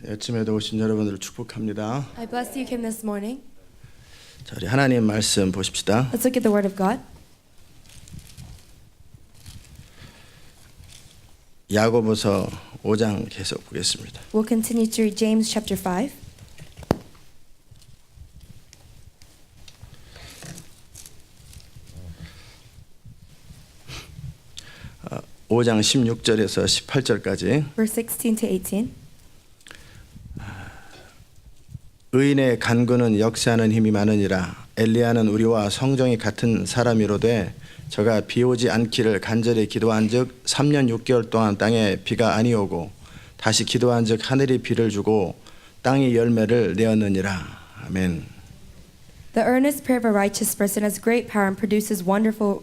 아침에도 오신 여러분들을 축복합니다. I bless you came this morning. 자, 우리 하나님 말씀 보십시다. Let's look at the Word of God. 야고보서 5장 계속 보겠습니다. We'll continue to read James chapter 5. 어, 5장 16절에서 18절까지 Verse 16 to 18. 의인의 간구는 역사하는 힘이 많으니라. 엘리야는 우리와 성정이 같은 사람이로되 저가 비 오지 않기를 간절히 기도한즉 3년 6개월 동안 땅에 비가 아니오고 다시 기도한즉 하늘이 비를 주고 땅이 열매를 내었느니라. 아멘. The earnest prayer of a righteous person has great power and produces wonderful.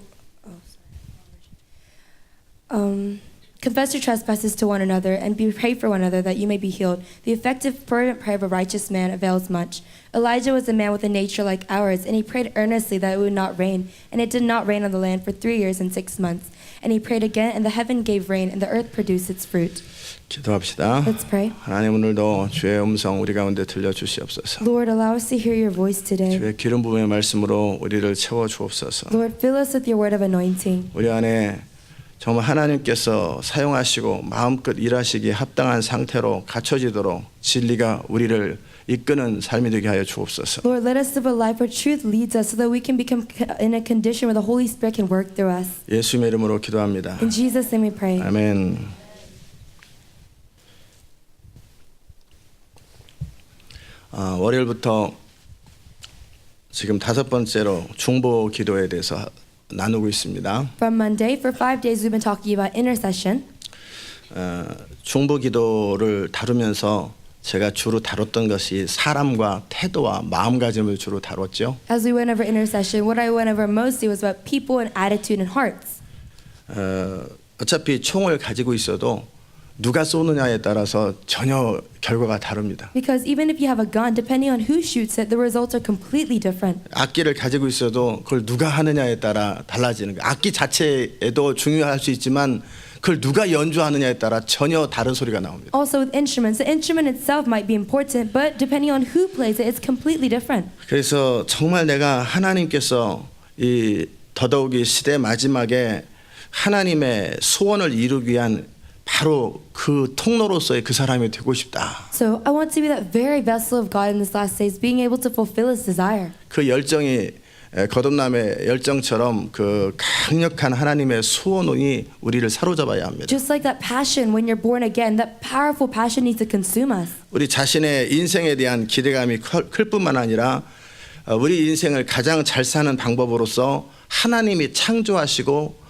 Confess your trespasses to one another and pray for one another that you may be healed. The effective, fervent prayer of a righteous man avails much. Elijah was a man with a nature like ours, and he prayed earnestly that it would not rain, and it did not rain on the land for 3 years and 6 months. And he prayed again, and the heaven gave rain, and the earth produced its fruit. 기도합시다. Let's pray. 하나님 오늘도 주의 음성 우리 가운데 들려 주시옵소서. Lord, allow us to hear your voice today. 주의 기름 부음의 말씀으로 우리를 채워 주옵소서. Lord, fill us with your word of anointing. 우리 안에 정말 하나님께서 사용하시고 마음껏 일하시기에 합당한 상태로 갖춰지도록 진리가 우리를 이끄는 삶이 되게 하여 주옵소서. Lord, let us live a life where truth leads us so that we can become in a condition where the Holy Spirit can work through us. 예수님의 이름으로 기도합니다. In Jesus' name we pray. 아멘. 월요일부터 지금 5번째로 중보 기도에 대해서 나누고 있습니다. From Monday, for 5 days, we've been talking about intercession. 중보 기도를 다루면서 제가 주로 다뤘던 것이 사람과 태도와 마음가짐을 주로 다뤘죠. As we went over intercession, what I went over mostly was about people and attitude and hearts. 어차피 총을 가지고 있어도 누가 쏘느냐에 따라서 전혀 결과가 다릅니다. Because even if you have a gun, depending on who shoots it, the results are completely different. 악기를 가지고 있어도 그걸 누가 하느냐에 따라 달라지는 거예요. 악기 자체에도 중요할 수 있지만 그걸 누가 연주하느냐에 따라 전혀 다른 소리가 나옵니다. Also with instruments, the instrument itself might be important, but depending on who plays it, it's completely different. 그래서 정말 내가 하나님께서 이 더더욱이 시대 마지막에 하나님의 소원을 이루기 위한 바로 그 통로로서의 그 사람이 되고 싶다. So I want to be that very vessel of God in this last days, being able to fulfill His desire. 그 열정이 거듭남의 열정처럼 그 강력한 하나님의 소원이 우리를 사로잡아야 합니다. Just like that passion when you're born again, that powerful passion needs to consume us. 우리 자신의 인생에 대한 기대감이 클 뿐만 아니라 우리 인생을 가장 잘 사는 방법으로서 하나님이 창조하시고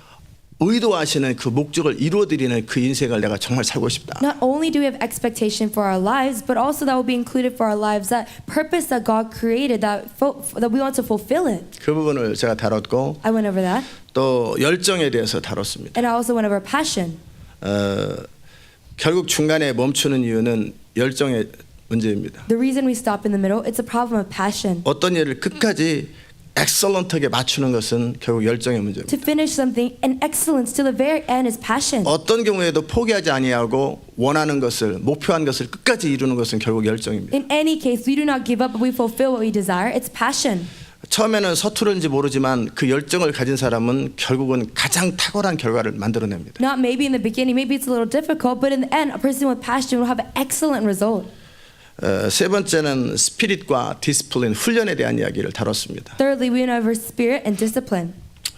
의도하시는 그 목적을 이루어드리는 그 인생을 내가 정말 살고 싶다. Not only do we have expectation for our lives, but also that will be included for our lives, that purpose that God created, that we want to fulfill it. 그 부분을 제가 다뤘고 I went over that. 또 열정에 대해서 다뤘습니다. And I also went over passion. 결국 중간에 멈추는 이유는 열정의 문제입니다. The reason we stop in the middle, it's a problem of passion. 어떤 일을 끝까지 엑설런트하게 맞추는 것은 결국 열정의 문제입니다. To finish something in excellence to the very end is passion. 어떤 경우에도 포기하지 아니하고 원하는 것을 목표한 것을 끝까지 이루는 것은 결국 열정입니다. In any case, we do not give up, but we fulfill what we desire. It's passion. 처음에는 서투른지 모르지만 그 열정을 가진 사람은 결국은 가장 탁월한 결과를 만들어냅니다. Not maybe in the beginning, maybe it's a little difficult, but in the end, a person with passion will have an excellent result. 세 번째는 스피릿과 디스플린 훈련에 대한 이야기를 다뤘습니다. Thirdly, we went over spirit and discipline.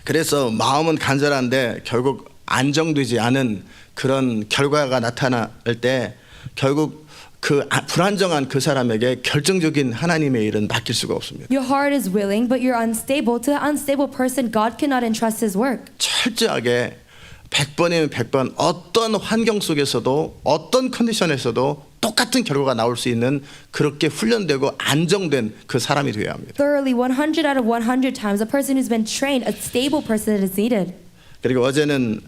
그래서 마음은 간절한데 결국 안정되지 않은 그런 결과가 나타날 때 결국 그 불안정한 그 사람에게 결정적인 하나님의 일은 맡길 수가 없습니다. Your heart is willing, but you're unstable. To the unstable person, God cannot entrust His work. 철저하게 100번이면 100번 어떤 환경 속에서도 어떤 컨디션에서도 똑같은 결과가 나올 수 있는 그렇게 훈련되고 안정된 그 사람이 되어야 합니다. Thoroughly, 100 out of 100 times, a person who's been trained, a stable person that is needed. 그리고 어제는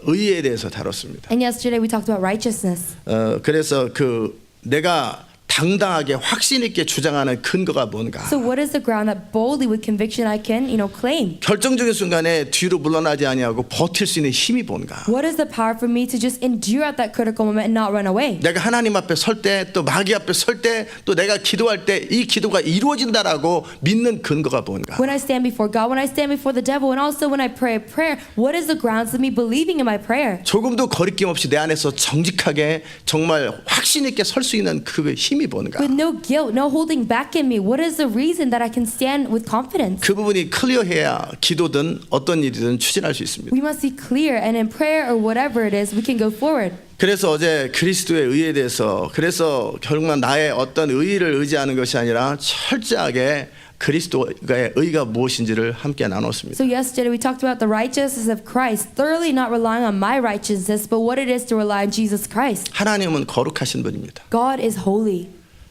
의에 대해서 다뤘습니다. And yesterday we talked about righteousness. 그래서 그 내가 당당하게 확신 있게 주장하는 근거가 뭔가? So what is the ground that boldly with conviction I can, claim? 결정적인 순간에 뒤로 물러나지 아니하고 버틸 수 있는 힘이 뭔가? What is the power for me to just endure at that critical moment and not run away? 내가 하나님 앞에 설 때 또 마귀 앞에 설 때 또 내가 기도할 때 이 기도가 이루어진다라고 믿는 근거가 뭔가? When I stand before God, when I stand before the devil, and also when I pray a prayer, what is the grounds of me believing in my prayer? 조금도 거리낌 없이 내 안에서 정직하게 정말 확신 있게 설 수 있는 그 힘이 뭔가? With no guilt, no holding back in me, what is the reason that I can stand with confidence? 그 부분이 클리어해야 기도든 어떤 일이든 추진할 수 있습니다. We must be clear, and in prayer or whatever it is, we can go forward. 그래서 어제 그리스도의 의에 대해서 그래서 결국은 나의 어떤 의의를 의지하는 것이 아니라 철저하게 그리스도의 의가 무엇인지를 함께 나눴습니다. So yesterday we talked about the righteousness of Christ, thoroughly not relying on my righteousness, but what it is to rely on Jesus Christ. 하나님은 거룩하신 분입니다. God is holy.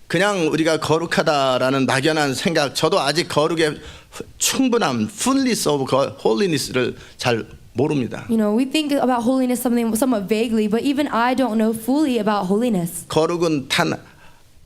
그냥 우리가 거룩하다라는 막연한 생각, 저도 아직 거룩의 충분함, fullness of holiness를 잘 모릅니다. We think about holiness something somewhat vaguely, but even I don't know fully about holiness. 거룩은 단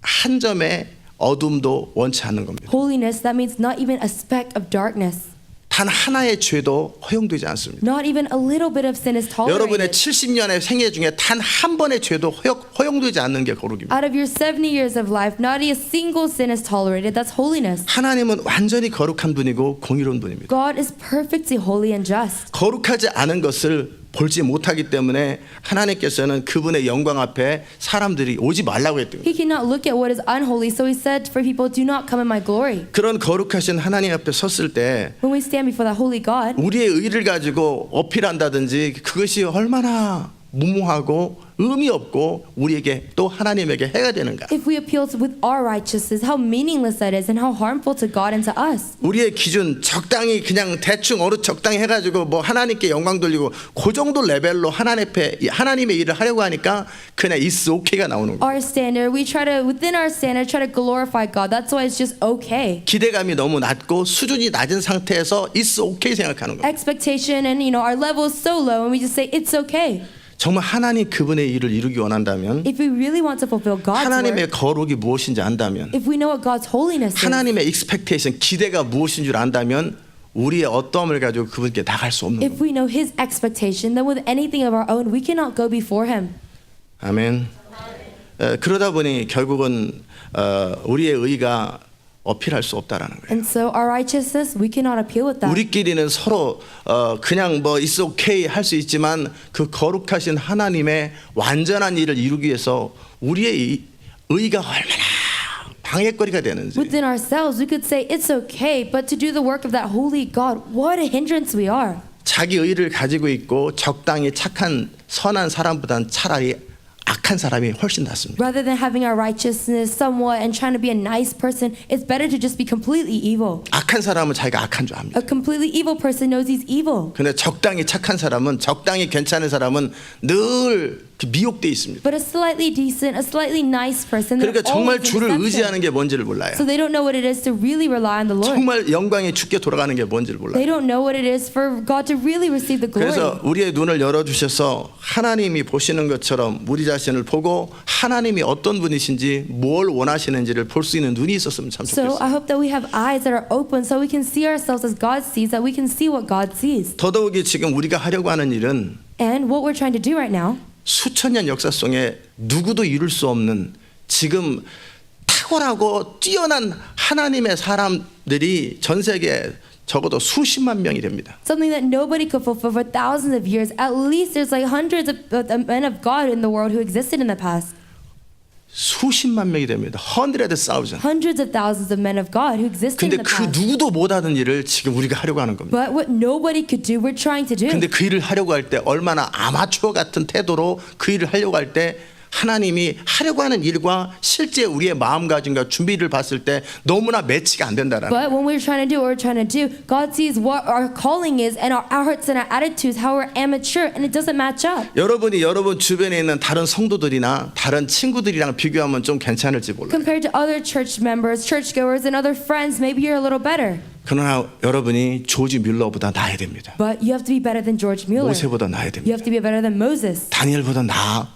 한 점의 어둠도 원치 않는 겁니다. Holiness, that means not even a speck of darkness. 단 하나의 죄도 허용되지 않습니다. Not even a little bit of sin is 여러분의 tolerated. 70년의 생애 중에 단 한 번의 죄도 허용되지 않는 게 거룩입니다. Out of your 70 years of life, not a single sin is tolerated. That's holiness. 하나님은 완전히 거룩한 분이고 공의로운 분입니다. God is perfectly holy and just. 거룩하지 않은 것을 볼지 못하기 때문에 하나님께서는 그분의 영광 앞에 사람들이 오지 말라고 했던 거예요. He cannot look at what is unholy, so he said for people, do not come in my glory. 그런 거룩하신 하나님 앞에 섰을 때 When we stand before that holy God, 우리의 의를 가지고 어필한다든지 그것이 얼마나 무모하고 의미 없고 우리에게 또 하나님에게 해가 되는가? if we appeal to with our righteousness, how meaningless that is and how harmful to God and to us. 우리의 기준 적당히 그냥 대충 어느 적당히 해가지고 뭐 하나님께 영광 돌리고 그 정도 레벨로 하나님 앞에 하나님의 일을 하려고 하니까 그냥 it's okay가 나오는 거예요. Our standard, we try to within our standard try to glorify God. That's why it's just okay. 기대감이 너무 낮고 수준이 낮은 상태에서 it's okay 생각하는 거예요. Expectation and our level is so low, and we just say it's okay. 정말 하나님 그분의 일을 이루기 원한다면 If we really want to fulfill God's 하나님의 work, 거룩이 무엇인지 안다면 if we know what God's holiness is, 하나님의 expectation 기대가 무엇인 줄 안다면 우리의 어떠함을 가지고 그분께 나갈 수 없는 if 겁니다. we know His expectation, then with anything of our own, we cannot go before Him. 아멘. 그러다 보니 결국은 우리의 의가 어필할 수 없다라는 거예요. And so our righteousness, we cannot appeal with that. 우리끼리는 서로 그냥 뭐 it's okay 할 수 있지만 그 거룩하신 하나님의 완전한 일을 이루기 위해서 우리의 의가 얼마나 방해거리가 되는지. Within ourselves, we could say it's okay, but to do the work of that holy God, what a hindrance we are. 자기 의를 가지고 있고 적당히 착한 선한 사람보다는 차라리 악한 사람이 훨씬 낫습니다. Rather than having our righteousness somewhat and trying to be a nice person, it's better to just be completely evil. 악한 사람은 자기가 악한 줄 압니다. A completely evil person knows he's evil. 근데 적당히 착한 사람은 적당히 괜찮은 사람은 늘 미혹돼 있습니다. But a slightly decent, a slightly nice person, they're 그러니까 정말 always in 주를 deception. 의지하는 게 뭔지를 몰라요. So they don't know what it is to really rely on the Lord. 정말 영광이 주께 돌아가는 게 뭔지를 몰라요. They don't know what it is for God to really receive the glory. 그래서 우리의 눈을 열어주셔서 하나님이 보시는 것처럼 우리 자신을 보고 하나님이 어떤 분이신지 뭘 원하시는지를 볼 수 있는 눈이 있었으면 참 So 좋겠어요. I hope that we have eyes that are open so we can see ourselves as God sees, that we can see what God sees. 더더욱이 지금 우리가 하려고 하는 일은 And what we're trying to do right now, 수천 년 역사 속에 누구도 이룰 수 없는 지금 탁월하고 뛰어난 하나님의 사람들이 전 세계에 적어도 수십만 명이 됩니다. something that nobody could fulfill for thousands of years. At least there's like hundreds of men of God in the world who existed in the past. 수십만 명이 됩니다. hundred thousand. Hundreds of thousands of men of God who existed 근데 in the 그 past. 누구도 못하는 일을 지금 우리가 하려고 하는 겁니다. But what nobody could do, we're trying to do. 근데 그 일을 하려고 할 때 얼마나 아마추어 같은 태도로 그 일을 하려고 할 때 하나님이 하려고 하는 일과 실제 우리의 마음가짐과 준비를 봤을 때 너무나 매치가 안 된다라는 But when we're trying to do what we're trying to do, God sees what our calling is and our hearts and our attitudes, how we're amateur, and it doesn't match up. 여러분이 여러분 주변에 있는 다른 성도들이나 다른 친구들이랑 비교하면 좀 괜찮을지 몰라요. Compared to other church members, churchgoers, and other friends, maybe you're a little better. 그러나 여러분이 조지 뮬러보다 나아야 됩니다. But you have to be better than George Mueller. 모세보다 나아야 You 됩니다. have to be better than Moses. 다니엘보다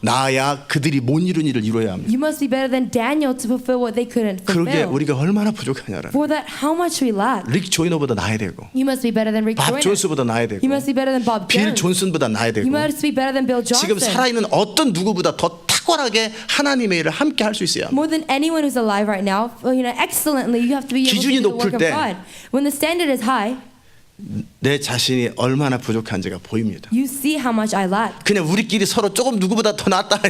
나아야 그들이 못 이룬 일을 이루어야 합니다. You must be better than Daniel to fulfill what they couldn't 그러게 fulfill. 우리가 얼마나 부족하냐라. For that, how much we lack. 릭 조이너보다 나아야 되고 You must be better than Rick 밥 Joyner. 존스보다 나아야 되고 You must be better than Bob 빌 Jones. 존슨보다 나아야 되고 You must be better than Bill 지금 Johnson. 살아있는 어떤 누구보다 더 탁월하게 하나님의 일을 함께 할 수 있어야 합니다. More than anyone who's alive right now, excellently, you have to be able to 기준이 do the work 높을 of 때 God. When the standard is high, 내 자신이 얼마나 부족한지가 보입니다. you see how much I lack. 그냥 우리끼리 서로 조금 누구보다 더 낫다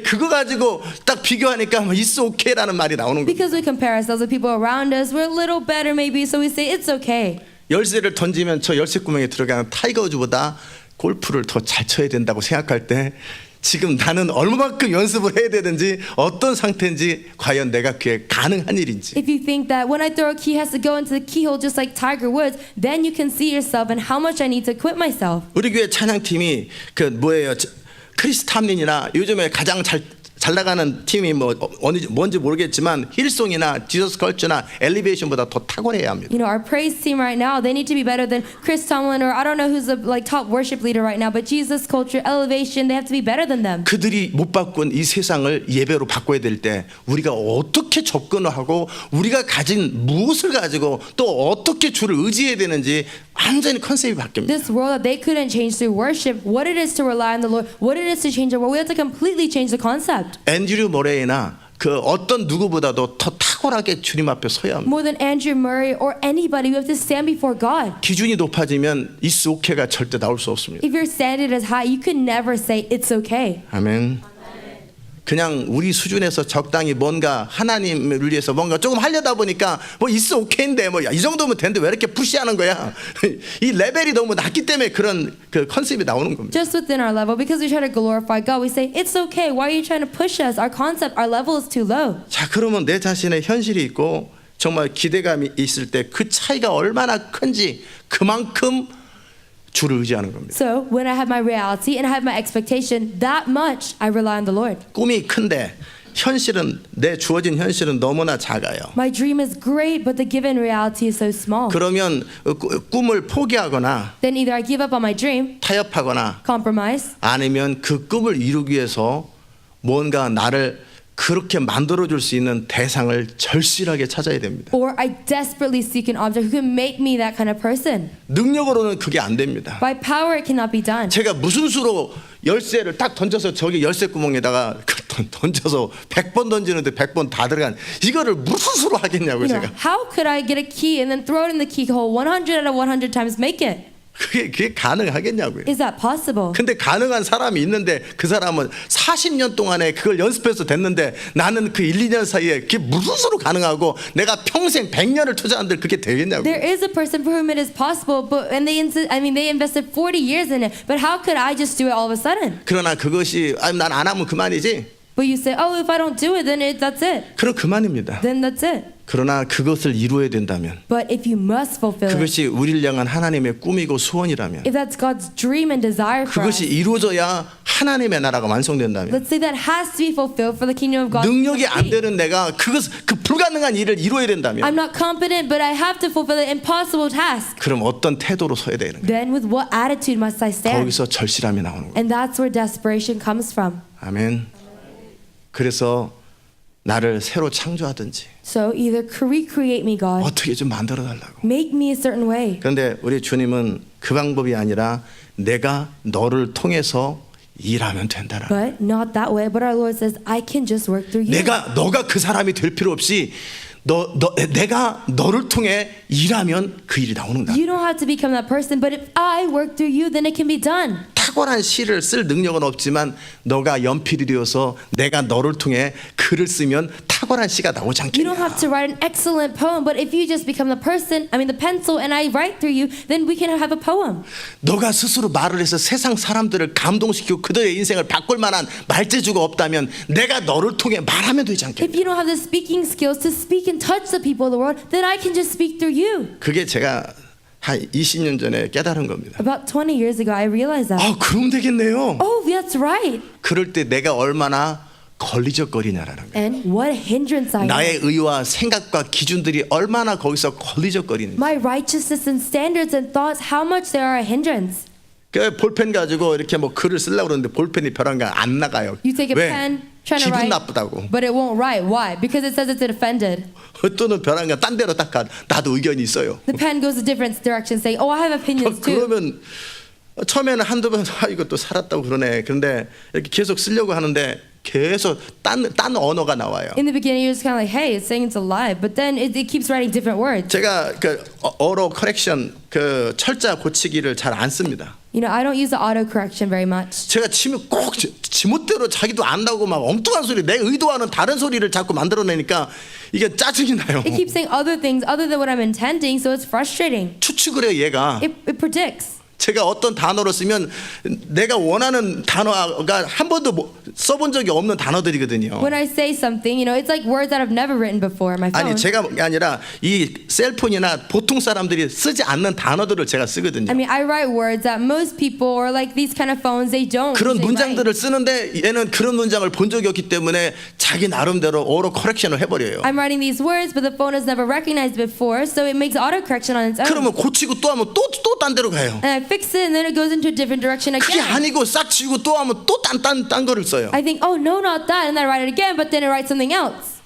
그거 가지고 딱 비교하니까 it's okay라는 말이 나오는 거예요. Because we compare ourselves with people around us, we're a little better maybe, so we say it's okay. 열쇠를 던지면 저 열쇠 구멍에 들어가는 타이거 우즈보다 골프를 더 잘 쳐야 된다고 생각할 때 지금 나는 얼마만큼 연습을 해야 되는지 어떤 상태인지 과연 내가 그게 가능한 일인지 If you think that when I throw a key has to go into the keyhole just like Tiger Woods, then you can see yourself and how much I need to quit myself. 우리 교회 찬양팀이 그 뭐예요 크리스 탐린이나 요즘에 가장 잘 나가는 팀이 뭐 뭔지 모르겠지만 힐송이나 지저스 컬처나 엘리베이션보다 더 탁월해야 합니다. Our praise team right now, they need to be better than Chris Tomlin or I don't know who's the top worship leader right now, but Jesus Culture, Elevation, they have to be better than them. 그들이 못 바꾼 이 세상을 예배로 바꿔야 될 때 우리가 어떻게 접근을 하고 우리가 가진 무엇을 가지고 또 어떻게 주를 의지해야 되는지 완전히 컨셉이 바뀝니다. This world that they couldn't change through worship, what it is to rely on the Lord, what it is to change our world, we have to completely change the concept. 앤드류 모레이나 그 어떤 누구보다도 더 탁월하게 주님 앞에 서야 합니다. More than Andrew Murray or anybody, we have to stand before God. 기준이 높아지면 it's okay가 절대 나올 수 없습니다. If your standard is high, you could never say it's okay. 아멘. 그냥 우리 수준에서 적당히 뭔가 하나님을 위해서 뭔가 조금 하려다 보니까 뭐 it's okay인데 뭐 이 정도면 되는데 왜 이렇게 푸시하는 거야? 이 레벨이 너무 낮기 때문에 그런 그 컨셉이 나오는 겁니다. Just within our level, because we try to glorify God, we say it's okay. Why are you trying to push us? Our concept, our level is too low. 자, 그러면 내 자신의 현실이 있고 정말 기대감이 있을 때 그 차이가 얼마나 큰지 그만큼 주를 의지하는 겁니다. So when I have my reality and I have my expectation, that much I rely on the Lord. 꿈이 큰데 현실은 내 주어진 현실은 너무나 작아요. My dream is great, but the given reality is so small. 그러면 꿈을 포기하거나 Then either I give up on my dream, 타협하거나 compromise, 아니면 그 꿈을 이루기 위해서 뭔가 나를 그렇게 만들어줄 수 있는 대상을 절실하게 찾아야 됩니다. or I desperately seek an object who can make me that kind of person. 능력으로는 그게 안 됩니다. By power, it cannot be done. 제가 무슨 수로 열쇠를 딱 던져서 저기 열쇠 구멍에다가 던져서 100번 던지는데 100번 다 들어간 이거를 무슨 수로 하겠냐고요 제가. How could I get a key and then throw it in the keyhole 100 out of 100 times, make it? 그게 가능하겠냐고요. Is that possible? 근데 가능한 사람이 있는데 그 사람은 40년 동안에 그걸 연습해서 됐는데 나는 그 1, 2년 사이에 그게 무슨 수로 가능하고 내가 평생 100년을 투자한들 그게 되겠냐고요. There is a person for whom it is possible, but and they invested 40 years in it. But how could I just do it all of a sudden? 그러나 그것이 난 안 하면 그만이지. But you say, oh, if I don't do it, then that's it. 그럼 그만입니다. Then that's it. 그러나 그것을 이루어야 된다면 But if you must fulfill it, 그것이 우리를 향한 하나님의 꿈이고 소원이라면 if that's God's dream and desire for us, 그것이 이루어져야 하나님의 나라가 완성된다면 let's say that has to be fulfilled for the kingdom of God. 능력이 안 되는 내가 그 불가능한 일을 이루어야 된다면 I'm not competent, but I have to fulfill the impossible task. 그럼 어떤 태도로 서야 되는 거예요? Then with what attitude must I stand? 거기서 절실함이 나오는 거예요. And that's where desperation comes from. 아멘. 그래서 나를 새로 창조하든지 So either recreate me, God, 어떻게 좀 만들어 달라고. make me a certain way. 그런데 우리 주님은 그 방법이 아니라 내가 너를 통해서 일하면 된다라. But not that way. But our Lord says, I can just work through you. 너가 그 사람이 될 필요 없이 내가 너를 통해 일하면 그 일이 나오는 거야. You don't have to become that person, but if I work through you, then it can be done. 탁월한 시를 쓸 능력은 없지만 너가 연필이 되어서 내가 너를 통해 글을 쓰면 탁월한 시가 나오지 You don't 않겠냐. have to write an excellent poem, but if you just become the pencil, and I write through you, then we can have a poem. 너가 스스로 말을 해서 세상 사람들을 감동시키고 그들의 인생을 바꿀 만한 말재주가 없다면 내가 너를 통해 말하면 되지 않겠냐. If you don't have the speaking skills to speak and touch the people of the world, then I can just speak through you. 그게 제가 한 20년 전에 깨달은 겁니다. About 20 years ago, I realized that. 그럼 되겠네요. Oh, that's right. 그럴 때 내가 얼마나 걸리적거리냐라는 거예요. And what hindrance I am. 나의 의와 생각과 기준들이 얼마나 거기서 걸리적거리는지. My righteousness and standards and thoughts, how much they are a hindrance. 그 볼펜 가지고 이렇게 뭐 글을 쓰려고 그러는데 볼펜이 벼랑간 안 나가요. You take a 왜? pen, trying to 기분 write, 나쁘다고. but it won't write. Why? Because it says it's offended. 또는 벼랑간 딴 데로 딱 가. 나도 의견이 있어요. The pen goes a different direction, saying, "Oh, I have opinions too." 그러면 처음에는 한두 번 이것도 살았다고 그러네. 그런데 이렇게 계속 쓰려고 하는데 계속 딴 언어가 나와요. In the beginning, you're just kind of like, "Hey, it's saying it's alive," but then it keeps writing different words. 제가 그 어로 커렉션 그 철자 고치기를 잘 안 씁니다. You know, I don't use the auto correction very much. 제가 치면 꼭 지멋대로 자기도 안다고 막 엉뚱한 소리, 내 의도와는 다른 소리를 자꾸 만들어내니까 이게 짜증이 나요. It keeps saying other things other than what I'm intending, so it's frustrating. 추측을 해요, 얘가. It predicts. 제가 어떤 단어를 쓰면 내가 원하는 단어가 한 번도 써본 적이 없는 단어들이거든요. When I say something, you know, it's like words that I've never written before on my phone. 아니 제가 아니라 이 셀폰이나 보통 사람들이 쓰지 않는 단어들을 제가 쓰거든요. I mean, I write words that most people or like these kind of phones they don't. 그런 usually 문장들을 write. 쓰는데 얘는 그런 문장을 본 적이 없기 때문에 자기 나름대로 오로 커렉션을 해버려요. I'm writing these words, but the phone has never recognized before, so it makes autocorrection on its own. 그러면 고치고 또 하면 또 딴 데로 가요. And I fix it, and then it goes into a different direction 그게 again. 아니고 싹 지우고 또 하면 또 딴 거를 써요. I think, oh no, not that, and then I write it again, but then it writes something else.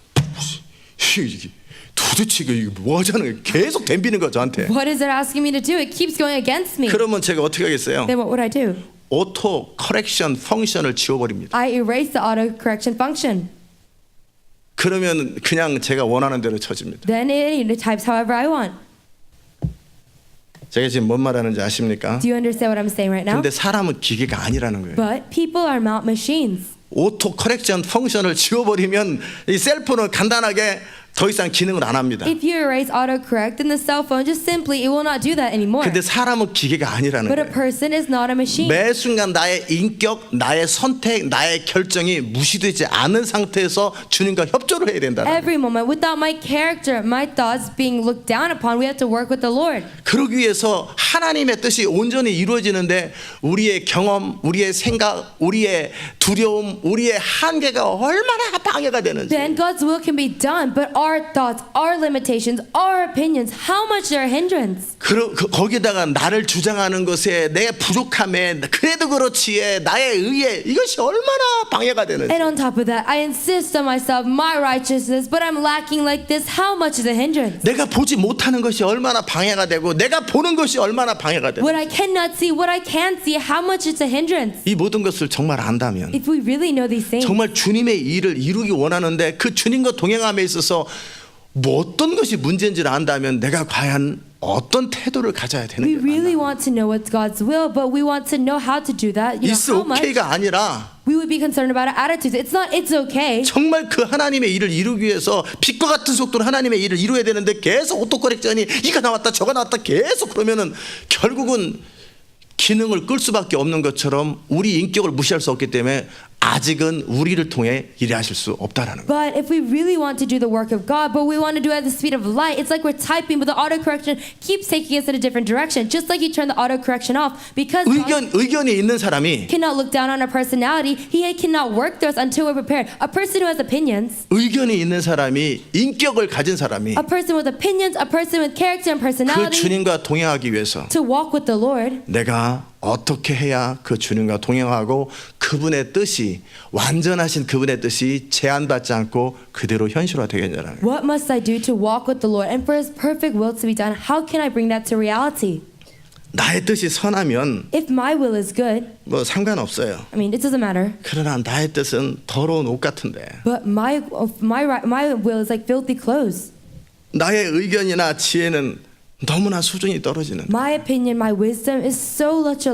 이게 도대체 이게 뭐 하자는 거예요? 계속 덤비는 거 저한테. What is it asking me to do? It keeps going against me. 그러면 제가 어떻게 하겠어요? Then what would I do? 오토 커렉션 펑션을 지워버립니다. I erase the autocorrection function. 그러면 그냥 제가 원하는 대로 쳐집니다. Then it types however I want. 제가 지금 뭔 말하는지 아십니까? Do you understand what I'm saying right now? 근데 사람은 기계가 아니라는 거예요. But people are not machines. 오토 커렉션 펑션을 지워버리면 이 셀폰은 간단하게 더 이상 기능을 안 합니다. If you erase autocorrect, then the cell phone just simply it will not do that anymore. 근데 사람은 기계가 아니라는 But a 거예요. person is not a machine. 매 순간 나의 인격, 나의 선택, 나의 결정이 무시되지 않은 상태에서 주님과 협조를 해야 된다. Every moment, without my character, my thoughts being looked down upon, we have to work with the Lord. 그러기 위해서 하나님의 뜻이 온전히 이루어지는데 우리의 경험, 우리의 생각, 우리의 두려움, 우리의 한계가 얼마나 방해가 되는지. Then God's will can be done, but our thoughts, our limitations, our opinions, how much they're a hindrance. 거기다가 나를 주장하는 것에 내 부족함에 그래도 그렇지에 나의 의에 이것이 얼마나 방해가 되는지. And on top of that, I insist on myself, my righteousness, but I'm lacking like this. How much is a hindrance? 내가 보지 못하는 것이 얼마나 방해가 되고 내가 보는 것이 얼마나 방해가 되고. What I cannot see, what I can see, how much is a hindrance? 이 모든 것을 정말 안다면 If we really know these things, 정말 주님의 일을 이루기 원하는데 그 주님과 동행함에 있어서 뭐 어떤 것이 문제인지를 안다면 내가 과연 어떤 태도를 가져야 we 되는지. really want to know what's God's will, but we want to know how to do that. You know, It's how much okay가 아니라 we would be concerned about our attitudes. It's not, it's okay. 정말 그 하나님의 일을 이루기 위해서 빛과 같은 속도로 하나님의 일을 이루어야 되는데 계속 오토커렉션이 이가 나왔다 저가 나왔다 계속 그러면은 결국은 기능을 끌 수밖에 없는 것처럼 우리 인격을 무시할 수 없기 때문에 아직은 우리를 통해 일하실 수 없다라는 거예요. But if we really want to do the work of God, but we want to do it at the speed of light, it's like we're typing, but the autocorrection keeps taking us in a different direction. Just like you turn the autocorrection off, because God 의견이 있는 사람이 cannot look down on our personality, He cannot work through us until we're prepared. A person who has opinions, 의견이 있는 사람이 인격을 가진 사람이 a person with opinions, a person with character and 그 personality, 주님과 동행하기 위해서 to walk with the Lord, 내가 어떻게 해야 그 주님과 동행하고 그분의 뜻이 완전하신 그분의 뜻이 제한받지 않고 그대로 현실화 되겠냐라는 거예요. what must I do to walk with the Lord and for His perfect will to be done? How can I bring that to reality? 나의 뜻이 선하면 If my will is good, 뭐 상관없어요. I mean, it doesn't matter. 그러나 나의 뜻은 더러운 옷 같은데 But my will is like filthy clothes. 나의 의견이나 지혜는 너무나 수준이 떨어지는. My opinion, my wisdom is such a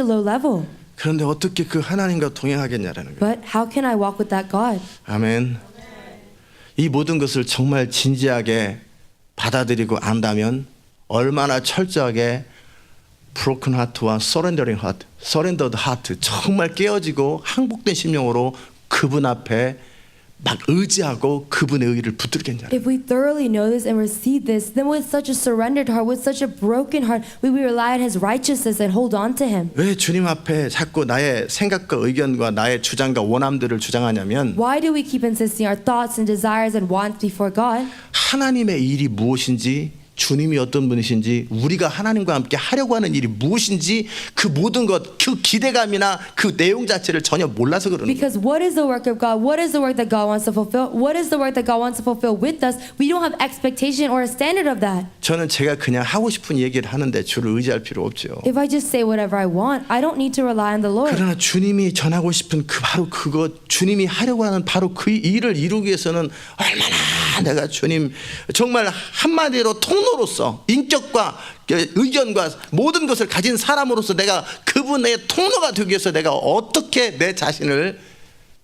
low level. 그런데 어떻게 그 하나님과 동행하겠냐라는 거예요. But how can I walk with that God? 아멘. 이 모든 것을 정말 진지하게 받아들이고 안다면 얼마나 철저하게 broken heart와 surrendering heart, surrendered heart 정말 깨어지고 항복된 심령으로 그분 앞에 막 의지하고 그분의 의를 붙들겠냐. If we thoroughly know this and receive this, then with such a surrendered heart, with such a broken heart, we rely on His righteousness and hold on to Him. 왜 주님 앞에 자꾸 나의 생각과 의견과 나의 주장과 원함들을 주장하냐면 Why do we keep insisting our thoughts and desires and wants before God? 하나님의 일이 무엇인지, 주님이 어떤 분이신지, 우리가 하나님과 함께 하려고 하는 일이 무엇인지, 그 모든 것, 그 기대감이나 그 내용 자체를 전혀 몰라서 그러는 거예요. Because what is the work of God? What is the work that God wants to fulfill? What is the work that God wants to fulfill with us? We don't have expectation or a standard of that. 저는 제가 그냥 하고 싶은 얘기를 하는데 주를 의지할 필요 없죠. If I just say whatever I want, I don't need to rely on the Lord. 그러나 주님이 전하고 싶은 그 바로 그것, 주님이 하려고 하는 바로 그 일을 이루기 위해서는 얼마나 내가 주님 정말 한마디로 통로로서 인격과 의견과 모든 것을 가진 사람으로서 내가 그분의 통로가 되기 위해서 내가 어떻게 내 자신을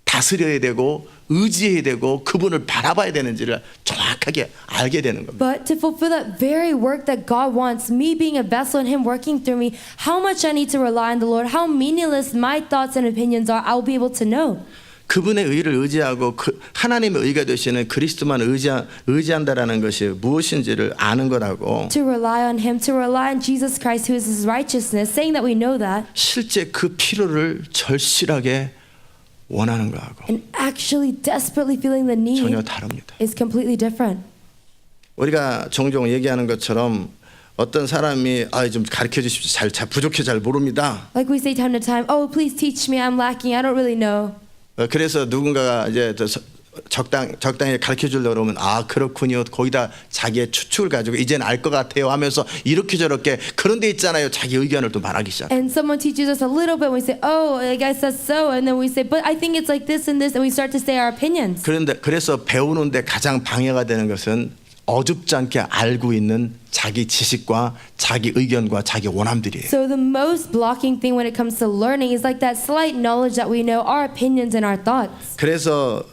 다스려야 되고 의지해야 되고 그분을 바라봐야 되는지를 정확하게 알게 되는 겁니다. But to fulfill that very work that God wants, me being a vessel and Him working through me, how much I need to rely on the Lord, how meaningless my thoughts and opinions are, I will be able to know. 그분의 의를 의지하고 하나님의 의가 되시는 그리스도만 의지한다라는 것이 무엇인지를 아는 거라고. To rely on Him, to rely on Jesus Christ who is His righteousness, saying that we know that. 실제 그 필요를 절실하게 원하는 거하고 And actually desperately feeling the 전혀 need 다릅니다. is completely different. 우리가 종종 얘기하는 것처럼 어떤 사람이 좀 가르쳐 주십시오. 잘 부족해 잘 모릅니다. Like we say time to time, oh, please teach me, I'm lacking, I don't really know. 그래서 누군가가 이제 적당히 가르쳐 주려고 그러면 그렇군요. 거기다 자기의 추측을 가지고 이제는 알 것 같아요 하면서 이렇게 저렇게 그런 데 있잖아요. 자기 의견을 또 말하기 시작해요. And someone teaches us a little bit, and we say, oh, I guess that's so. And then we say, but I think it's like this and this. And we start to say our opinions. 그래서 배우는데 가장 방해가 되는 것은 어줍지 않게 알고 있는 자기 지식과 자기 의견과 자기 원함들이에요. So the most blocking thing when it comes to learning is like that slight knowledge that we know, our opinions and our thoughts. 그래서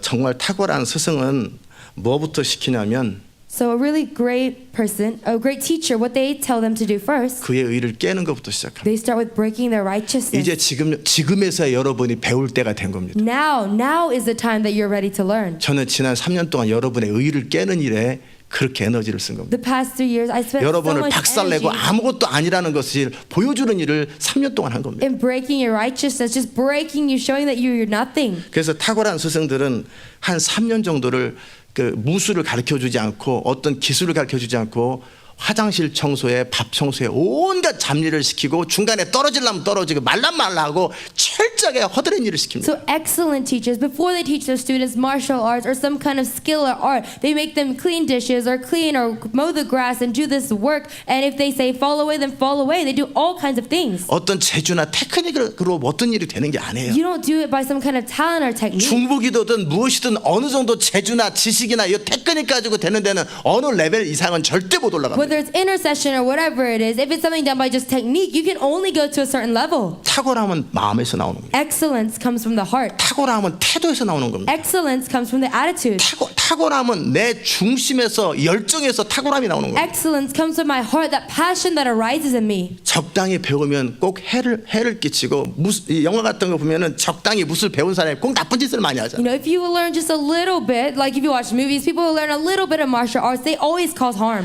정말 탁월한 스승은 뭐부터 시키냐면 So a really great person, a great teacher, what they tell them to do first, 그의 의를 깨는 것부터 시작합니다. they start with breaking their righteousness. 이제 지금에서 여러분이 배울 때가 된 겁니다. Now is the time that you're ready to learn. 저는 지난 3년 동안 여러분의 의를 깨는 일에 그렇게 에너지를 쓴 겁니다. The past 3 years, I spent so 여러분을 much 박살내고 energy 아무것도 아니라는 것을 보여주는 일을 3년 동안 한 겁니다. in breaking your righteousness, just breaking you, showing that you're nothing. 그래서 탁월한 스승들은 한 3년 정도를 그 무술을 가르쳐 주지 않고 어떤 기술을 가르쳐 주지 않고 화장실 청소에 밥 청소에 온갖 잡일을 시키고 중간에 떨어지려면 떨어지고 말라면 말라하고 철저하게 허드렛 일을 시킵니다. So excellent teachers, before they teach their students martial arts or some kind of skill or art, they make them clean dishes or clean or mow the grass and do this work. And if they say fall away, then fall away. They do all kinds of things. 어떤 재주나 테크닉으로 어떤 일이 되는 게 아니에요. You don't do it by some kind of talent or technique. 중복이든 무엇이든 어느 정도 재주나 지식이나 이 테크닉 가지고 되는 데는 어느 레벨 이상은 절대 못 올라갑니다. Whether it's intercession or whatever it is, if it's something done by just technique, you can only go to a certain level. 탁월함은 마음에서 나오는 겁니다. Excellence comes from the heart. 탁월함은 태도에서 나오는 겁니다. Excellence comes from the attitude. 탁월함은 내 중심에서 열정에서 탁월함이 나오는 겁니다. Excellence comes from my heart, that passion that arises in me. 적당히 배우면 꼭 해를 끼치고 이 영화 같은 거 보면은 적당히 무술 배운 사람이 꼭 나쁜 짓을 많이 You 하잖아요. know, if you learn just a little bit, like if you watch movies, people who learn a little bit of martial arts, they always cause harm.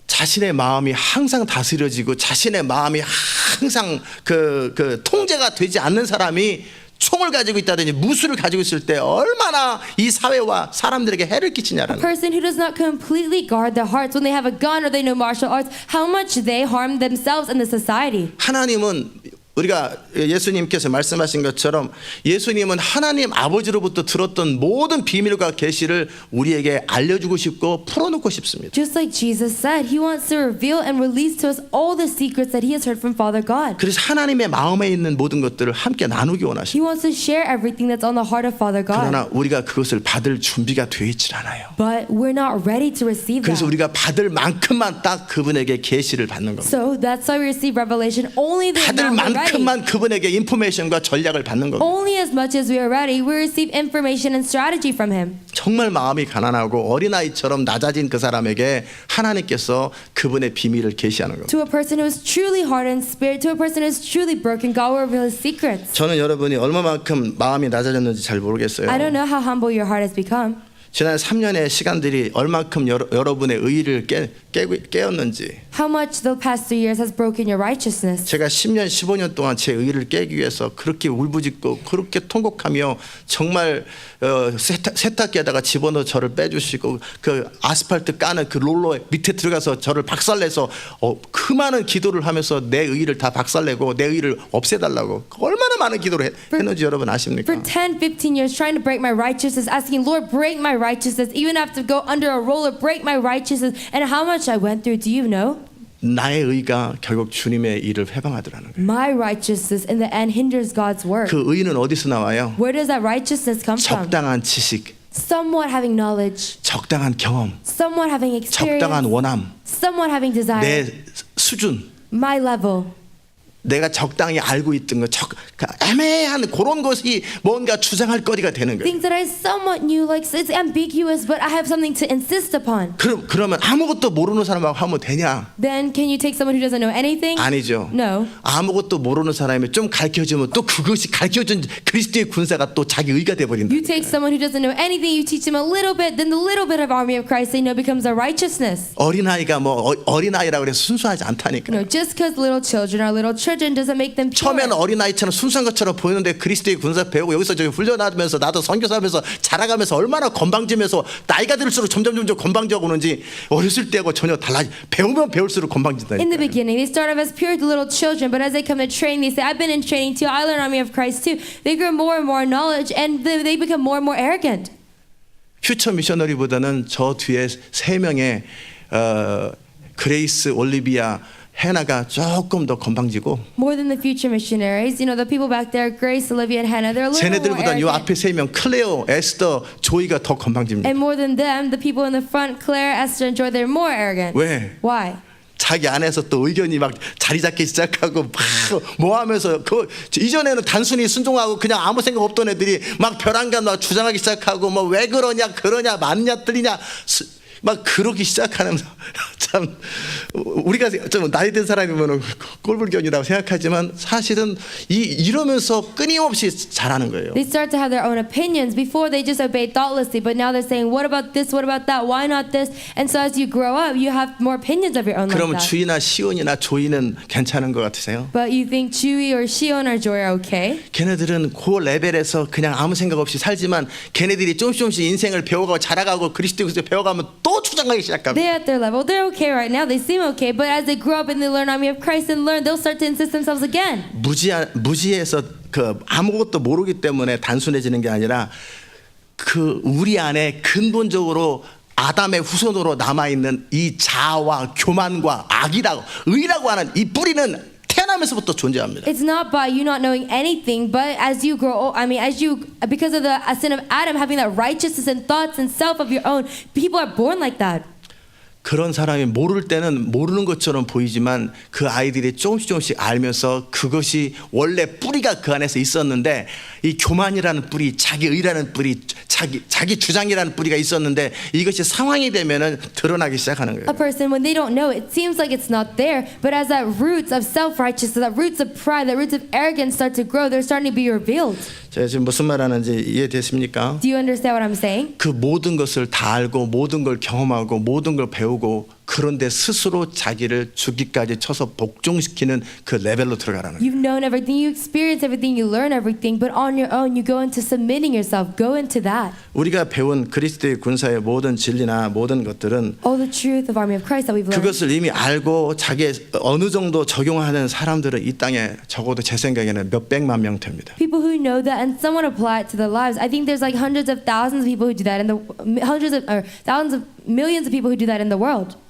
자신의 마음이 항상 다스려지고 자신의 마음이 항상 그 통제가 되지 않는 사람이 총을 가지고 있다든지 무술을 가지고 있을 때 얼마나 이 사회와 사람들에게 해를 A 끼치냐라는. person who does not completely guard their hearts when they have a gun or they know martial arts, how much they harm themselves and the society. 하나님은 우리가 예수님께서 말씀하신 것처럼 예수님은 하나님 아버지로부터 들었던 모든 비밀과 계시를 우리에게 알려주고 싶고 풀어놓고 싶습니다. Just like Jesus said, He wants to reveal and release to us all the secrets that He has heard from Father God. 그래서 하나님의 마음에 있는 모든 것들을 함께 나누기 He 원하십니다. wants to share everything that's on the heart of Father God. 그러나 우리가 그것을 받을 준비가 되어 있질 않아요. But we're not ready to receive 그래서 that. 우리가 받을 만큼만 딱 그분에게 계시를 받는 겁니다. So that's why we receive revelation only the 받을 amount we're 그만큼만 그분에게 인포메이션과 전략을 받는 겁니다. Only as much as we are ready, we receive information and strategy from Him. 정말 마음이 가난하고 어린아이처럼 낮아진 그 사람에게 하나님께서 그분의 비밀을 계시하는 겁니다. To a person who is truly hardened in spirit, to a person who is truly broken, God will reveal His secrets. 저는 여러분이 얼마만큼 마음이 낮아졌는지 잘 모르겠어요. I don't know how humble your heart has become. 지난 3년의 시간들이 얼마큼 여러분의 의의를 깨었는지. How much the past 3 years has broken your righteousness. 제가 10년, 15년 동안 제 의의를 깨기 위해서 그렇게 울부짖고 그렇게 통곡하며 정말 세탁기에다가 집어넣어 저를 빼주시고 그 아스팔트 까는 그 롤러 밑에 들어가서 저를 박살내서 그 많은 기도를 하면서 내 의의를 다 박살내고 내 의의를 없애달라고 얼마나 많은 기도를 했는지 여러분 아십니까? For 10, 15 years trying to break my righteousness, asking Lord break my righteousness, even have to go under a roller, break my righteousness, and how much I went through, do you know? 나의 의가 결국 주님의 일을 회방하더라는 거예요. My righteousness in the end hinders God's work. 그 의는 어디서 나와요? Where does that righteousness come from? 적당한 지식, Somewhat having knowledge, 적당한 경험, somewhat having experience, 적당한 원함, somewhat having desire, 내 수준, my level. 내가 적당히 알고 있던 거, 애매한 그런 것이 뭔가 주장할 거리가 되는 거예요. Things that I somewhat knew, like it's ambiguous, but I have something to insist upon. 그러면 아무것도 모르는 사람하고 하면 되냐? Then can you take someone who doesn't know anything? 아니죠. No. 아무것도 모르는 사람이 좀 가르쳐주면 또 그것이 가르쳐준 그리스도의 군사가 또 자기 의가 돼버린다. You take someone who doesn't know anything, you teach them a little bit, then the little bit of army of Christ they know becomes a righteousness. 어린아이가 뭐 어린아이라고 해서 순수하지 않다니까. No, just because little children are little children doesn't make them pure. 처음에는 어린아이처럼 순수한 것처럼 보이는데 그리스도의 군사 배우고 여기서 저기 훈련하면서 나도 선교사하면서 자라가면서 얼마나 건방지면서 나이가 들수록 점점 건방지고 오는지 어렸을 때하고 전혀 달라지. 배우면 배울수록 건방진다니까. In the beginning, they start off as pure little children, but as they come to training, they say, I've been in training too, I learned army of Christ too. They grow more and more knowledge, and they become more and more arrogant. 퓨처 미셔너리보다는 저 뒤에 3명의 그레이스, 올리비아, 해나가 조금 더 건방지고 More than the future missionaries, you know, the people back there, Grace, Olivia, and Hannah, they're a little more 쟤네들보다 요 arrogant. 앞에 3명 클레오, 에스더, 조이가 더 건방집니다. And more than them, the people in the front, Claire, Esther, and Joy, they're more arrogant. 왜? Why? 자기 안에서 또 의견이 막 자리 잡기 시작하고 막 뭐 하면서 그 이전에는 단순히 순종하고 그냥 아무 생각 없던 애들이 막 벼랑간 막 주장하기 시작하고 뭐 왜 그러냐 맞냐 틀리냐 막 그러기 시작하는 참 우리가 좀 나이 든 사람이면 꼴불견이라고 생각하지만 사실은 이러면서 끊임없이 잘하는 거예요. They start to have their own opinions. Before they just obeyed thoughtlessly, but now they're saying, what about this, what about that, why not this? And so as you grow up, you have more opinions of your own like 그러면 that. 주이나 시온이나 조이는 괜찮은 것 같으세요? But you think Chewy or Shion or Joy are okay? 걔네들은 그 레벨에서 그냥 아무 생각 없이 살지만 걔네들이 조금씩 인생을 배워가고 자라가고 그리스도에서 배워가면 또 주장하기 시작합니다. They're at their level. They're okay right now. They seem okay. But as they grow up and they learn army of Christ and learn, they'll start to insist themselves again. 무지해서 그 아무것도 모르기 때문에 단순해지는 게 아니라 그 우리 안에 근본적으로 아담의 후손으로 남아 있는 이 자아와 교만과 악이라고 의라고 하는 이 뿌리는 태어나면서부터 존재합니다. It's not by you not knowing anything, but as you grow old, because of the sin of Adam having that righteousness and thoughts and self of your own, people are born like that. 그런 사람이 모를 때는 모르는 것처럼 보이지만 그 아이들이 조금씩 알면서 그것이 원래 뿌리가 그 안에서 있었는데 이 교만이라는 뿌리, 자기 의라는 뿌리, 자기 주장이라는 뿌리가 있었는데 이것이 상황이 되면은 드러나기 시작하는 거예요. A person, when they don't know, it seems like it's not there, but as that roots of self-righteousness, that roots of pride, that roots of arrogance start to grow, they're starting to be revealed. 제가 지금 무슨 말 하는지 이해됐습니까? Do you understand what I'm saying? 그 모든 것을 다 알고 모든 걸 경험하고 모든 걸 배우고 그런데 스스로 자기를 죽기까지 쳐서 복종시키는 그 레벨로 들어가라는 거예요. You've known everything, you experience everything, you learn everything, but on your own, you go into submitting yourself. Go into that. 우리가 배운 그리스도의 군사의 모든 진리나 모든 것들은 All the truth of army of Christ that we've learned. 그것을 이미 알고 자기 어느 정도 적용하는 사람들은 이 땅에 적어도 제 생각에는 몇 백만 명 됩니다. People who know that and somewhat apply it to their lives. I think there's like hundreds of thousands of people who do that, and thousands of millions of people who do that in the world.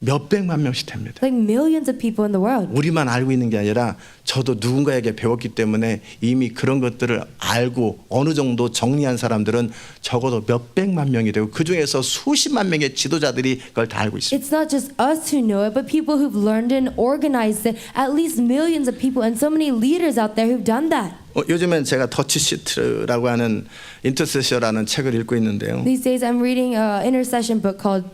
몇백만 명씩 됩니다. Like millions of people in the world. 우리만 알고 있는 게 아니라 저도 누군가에게 배웠기 때문에 이미 그런 것들을 알고 어느 정도 정리한 사람들은 적어도 몇백만 명이 되고 그중에서 수십만 명의 지도자들이 그걸 다 알고 있습니다. It's not just us who know it, but people who've learned and organized it. At least millions of people and so many leaders out there who've done that. 요즘엔 제가 더치시트라고 하는 인터세셔라는 책을 읽고 있는데요. These days I'm reading an intercession book called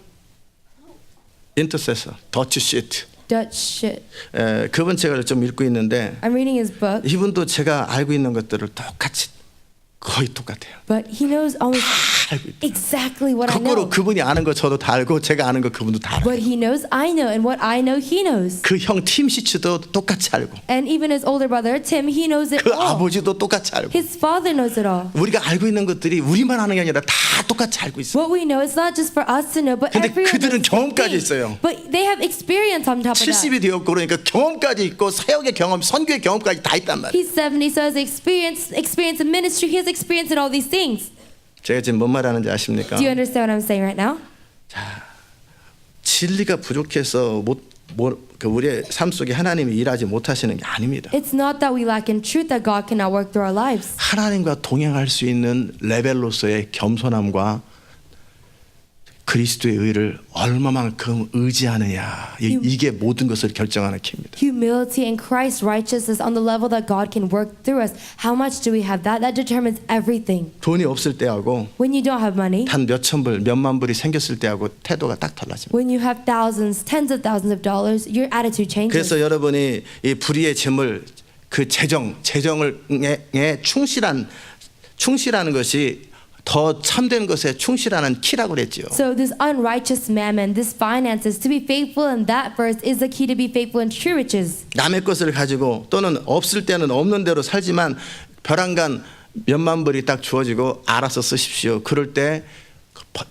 인터세서 더치시트. Dutch Shit. 그분 책을 좀 읽고 있는데 I'm reading his book, 이분도 제가 알고 있는 것들을 똑같이 거의 똑같아요. but he knows almost 알고 있다. exactly what I 거꾸로 know. 그분이 아는 거 저도 다 알고 제가 아는 거 그분도 다 알아요. What he knows, I know, and what I know, he knows. 그 형 팀시츠도 똑같이 알고 And even his older brother, Tim, he knows it 그 all. 아버지도 똑같이 알고 His father knows it all. 우리가 알고 있는 것들이 우리만 아는 게 아니라 다 똑같이 알고 있어요. What we know is not just for us to know, but 근데 everyone 그들은 knows the same 경험까지 thing. 있어요. But they have experience on top of that. 70이 되었고 그러니까 경험까지 있고 사역의 경험, 선교의 경험까지 다 있단 말이에요. He's 70, so has experience in ministry. He has experience in all these things. 제가 지금 뭔 말하는지 아십니까? Do you understand what I'm saying right now? 진리가 부족해서 그 우리의 삶 속에 하나님이 일하지 못하시는 게 아닙니다. It's not that we lack in truth that God cannot work through our lives. 하나님과 동행할 수 있는 레벨로서의 겸손함과 그리스도의 의를 얼마만큼 의지하느냐 이게 모든 것을 결정하는 키입니다. Humility and Christ's righteousness on the level that God can work through us. How much do we have that? That determines everything. 돈이 없을 때하고 When you don't have money, 단 몇천 불, 몇만 불이 생겼을 때하고 태도가 딱 달라집니다. when you have thousands, tens of thousands of dollars, your attitude changes. 그래서 여러분이 이 불의의 재물 그 재정에 충실하는 것이 더 참된 것에 충실하는 키라고 그랬죠. So this unrighteous mammon, this finances, to be faithful in that verse is the key to be faithful in true riches. 남의 것을 가지고 또는 없을 때는 없는 대로 살지만 벼랑간 몇만 불이 딱 주어지고 알아서 쓰십시오. 그럴 때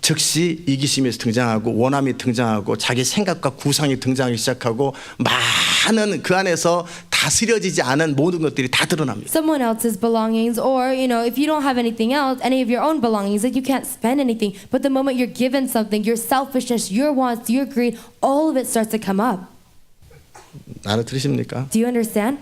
즉시 이기심이 등장하고 원함이 등장하고 자기 생각과 구상이 등장하기 시작하고 많은 그 안에서 다스려지지 않은 모든 것들이 다 드러납니다. Someone else's belongings, or if you don't have anything else, any of your own belongings, that you can't spend anything. But the moment you're given something, your selfishness, your wants, your greed, all of it starts to come up. 알아들으십니까? Do you understand?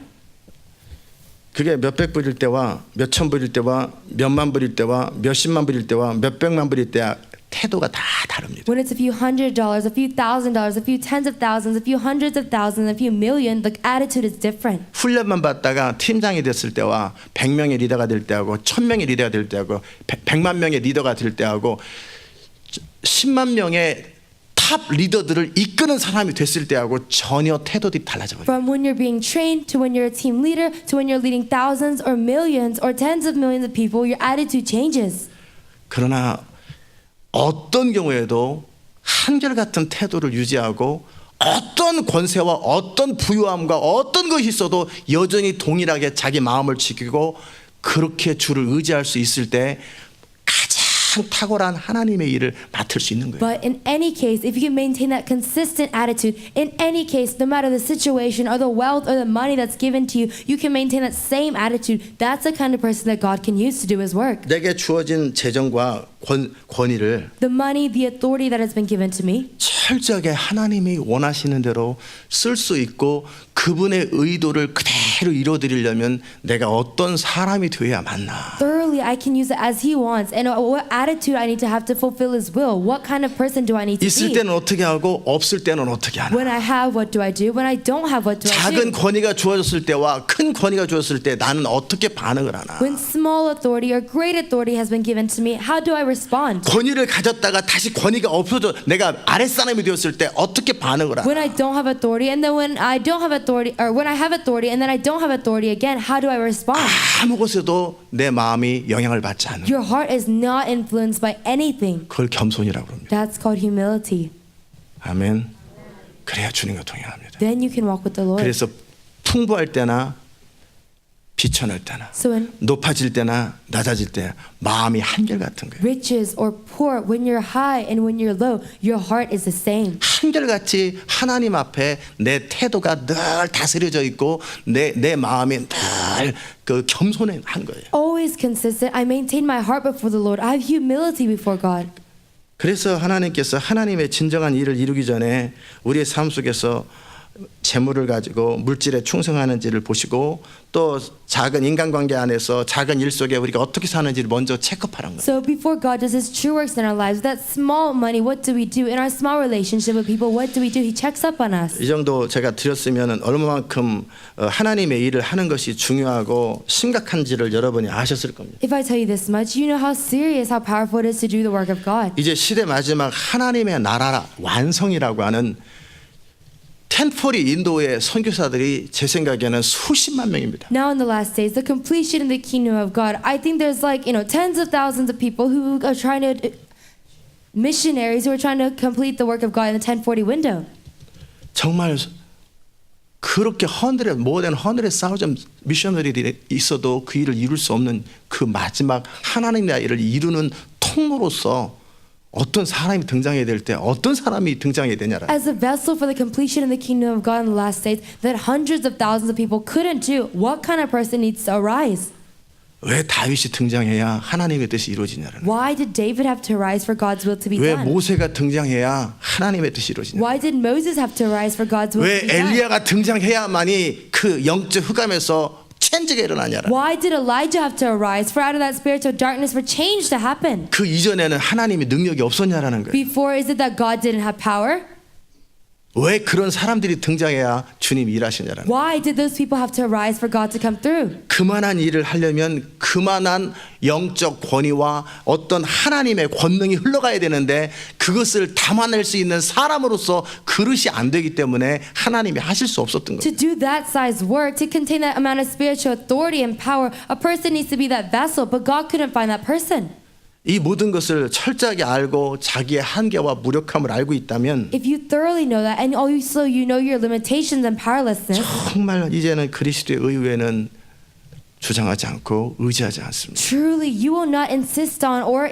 그게 몇백 불일 때와 몇천 불일 때와 몇만 불일 때와 몇십만 불일 때와 몇백만 불일 때 태도가 다 다릅니다. When it's a few $100, a few $1,000, a few tens of thousands, a few hundreds of thousands, a few million, the attitude is different. 훈련만 받다가 팀장이 됐을 때와 100명의 리더가 될 때하고 1000명의 리더가 될 때하고 100만 명의 리더가 될 때하고 10만 명의 탑 리더들을 이끄는 사람이 됐을 때하고 전혀 태도들이 달라져요. From when you're being trained to when you're a team leader to when you're leading thousands or millions or tens of millions of people, your attitude changes. 그러나 어떤 경우에도 한결같은 태도를 유지하고 어떤 권세와 어떤 부유함과 어떤 것이 있어도 여전히 동일하게 자기 마음을 지키고 그렇게 주를 의지할 수 있을 때 가장 탁월한 하나님의 일을 맡을 수 있는 거예요. But in any case, if you can maintain that consistent attitude, in any case, no matter the situation or the wealth or the money that's given to you, you can maintain that same attitude. That's the kind of person that God can use to do His work. 내게 주어진 재정과 권위를 The money, the authority that has been given to me, 철저하게 하나님이 원하시는 대로 쓸 수 있고 그분의 의도를 그대로 이루어드리려면 내가 어떤 사람이 되어야 맞나. thoroughly I can use it as He wants. And what attitude I need to have to fulfill His will. What kind of person do I need to 있을 be? 때는 어떻게 하고 없을 때는 어떻게 하나. When I have, what do I do? When I don't have, what do I 작은 do? 권위가 주어졌을 때와 큰 권위가 주어졌을 때 나는 어떻게 반응을 하나. When small authority or great authority has been given to me, how do I respond? 권위를 가졌다가 다시 권위가 없어져 내가 아랫사람이 되었을 때 어떻게 반응을 하나. When I don't have authority, and then when I don't have authority, or when I have authority and then I don't have authority again, how do I respond? 아무 곳에도 내 마음이 영향을 받지 않는. Your heart is not influenced by anything. 그걸 겸손이라고 합니다. That's called humility. 아멘. 그래야 주님과 동행합니다. Then you can walk with the Lord. 그래서 풍부할 때나 비천할 때나 So when 높아질 때나 낮아질 때 마음이 한결같은 거예요. riches or poor, when you're high and when you're low, your heart is the same. 한결같이 하나님 앞에 내 태도가 늘 다스려져 있고 내 마음이 늘 그 겸손한 거예요. Always consistent. I maintain my heart before the Lord. I have humility before God. 그래서 하나님께서 하나님의 진정한 일을 이루기 전에 우리의 삶 속에서 재물을 가지고 물질에 충성하는지를 보시고 또 작은 인간관계 안에서 작은 일 속에 우리가 어떻게 사는지를 먼저 체크하는 거예요. So before God does His true works in our lives, that small money, what do we do? In our small relationship with people, what do we do? He checks up on us. 이 정도 제가 드렸으면 얼마만큼 하나님의 일을 하는 것이 중요하고 심각한지를 여러분이 아셨을 겁니다. If I tell you this much, you know how serious, how powerful it is to do the work of God. 이제 시대 마지막 하나님의 나라 완성이라고 하는 텐포리 인도의 선교사들이 제 생각에는 수십만 명입니다. Now in the last days, the completion in the kingdom of God, I think there's like, tens of thousands of people who are trying to, missionaries who are trying to complete the work of God in the 1040 window. 정말 그렇게 more than 100,000 미셔너리들이 있어도 그 일을 이룰 수 없는 그 마지막 하나님의 일을 이루는 통로로서 어떤 사람이 등장해야 될 때 어떤 사람이 등장해야 되냐라. As a vessel for the completion in the kingdom of God in the last days that hundreds of thousands of people couldn't do, what kind of person needs to arise? 왜 다윗이 등장해야 하나님의 뜻이 이루어지냐라는. Why did David have to arise for God's will to be 왜 done? 모세가 등장해야 하나님의 뜻이 이루어지냐. Why did Moses have to arise for God's will 왜 to be done? 엘리야가 등장해야만이 그 영적 흑암에서 체인지가 일어나냐라. Why did Elijah have to arise for out of that spiritual darkness for change to happen? 그 이전에는 하나님의 능력이 없었냐라는 거예요. Before, is it that God didn't have power? 왜 그런 사람들이 등장해야 주님이 일하시냐라는. Why did those people have to arise for God to come through? 그만한 일을 하려면 그만한 영적 권위와 어떤 하나님의 권능이 흘러가야 되는데 그것을 담아낼 수 있는 사람으로서 그릇이 안 되기 때문에 하나님이 하실 수 없었던 To 거예요. do that size work, to contain that amount of spiritual authority and power, a person needs to be that vessel, but God couldn't find that person. 이 모든 것을 철저하게 알고 자기의 한계와 무력함을 알고 있다면 If you thoroughly know that, and also you know your limitations and powerlessness, 정말 이제는 그리스도의 의외는 주장하지 않고 의지하지 않습니다. truly you will not insist on or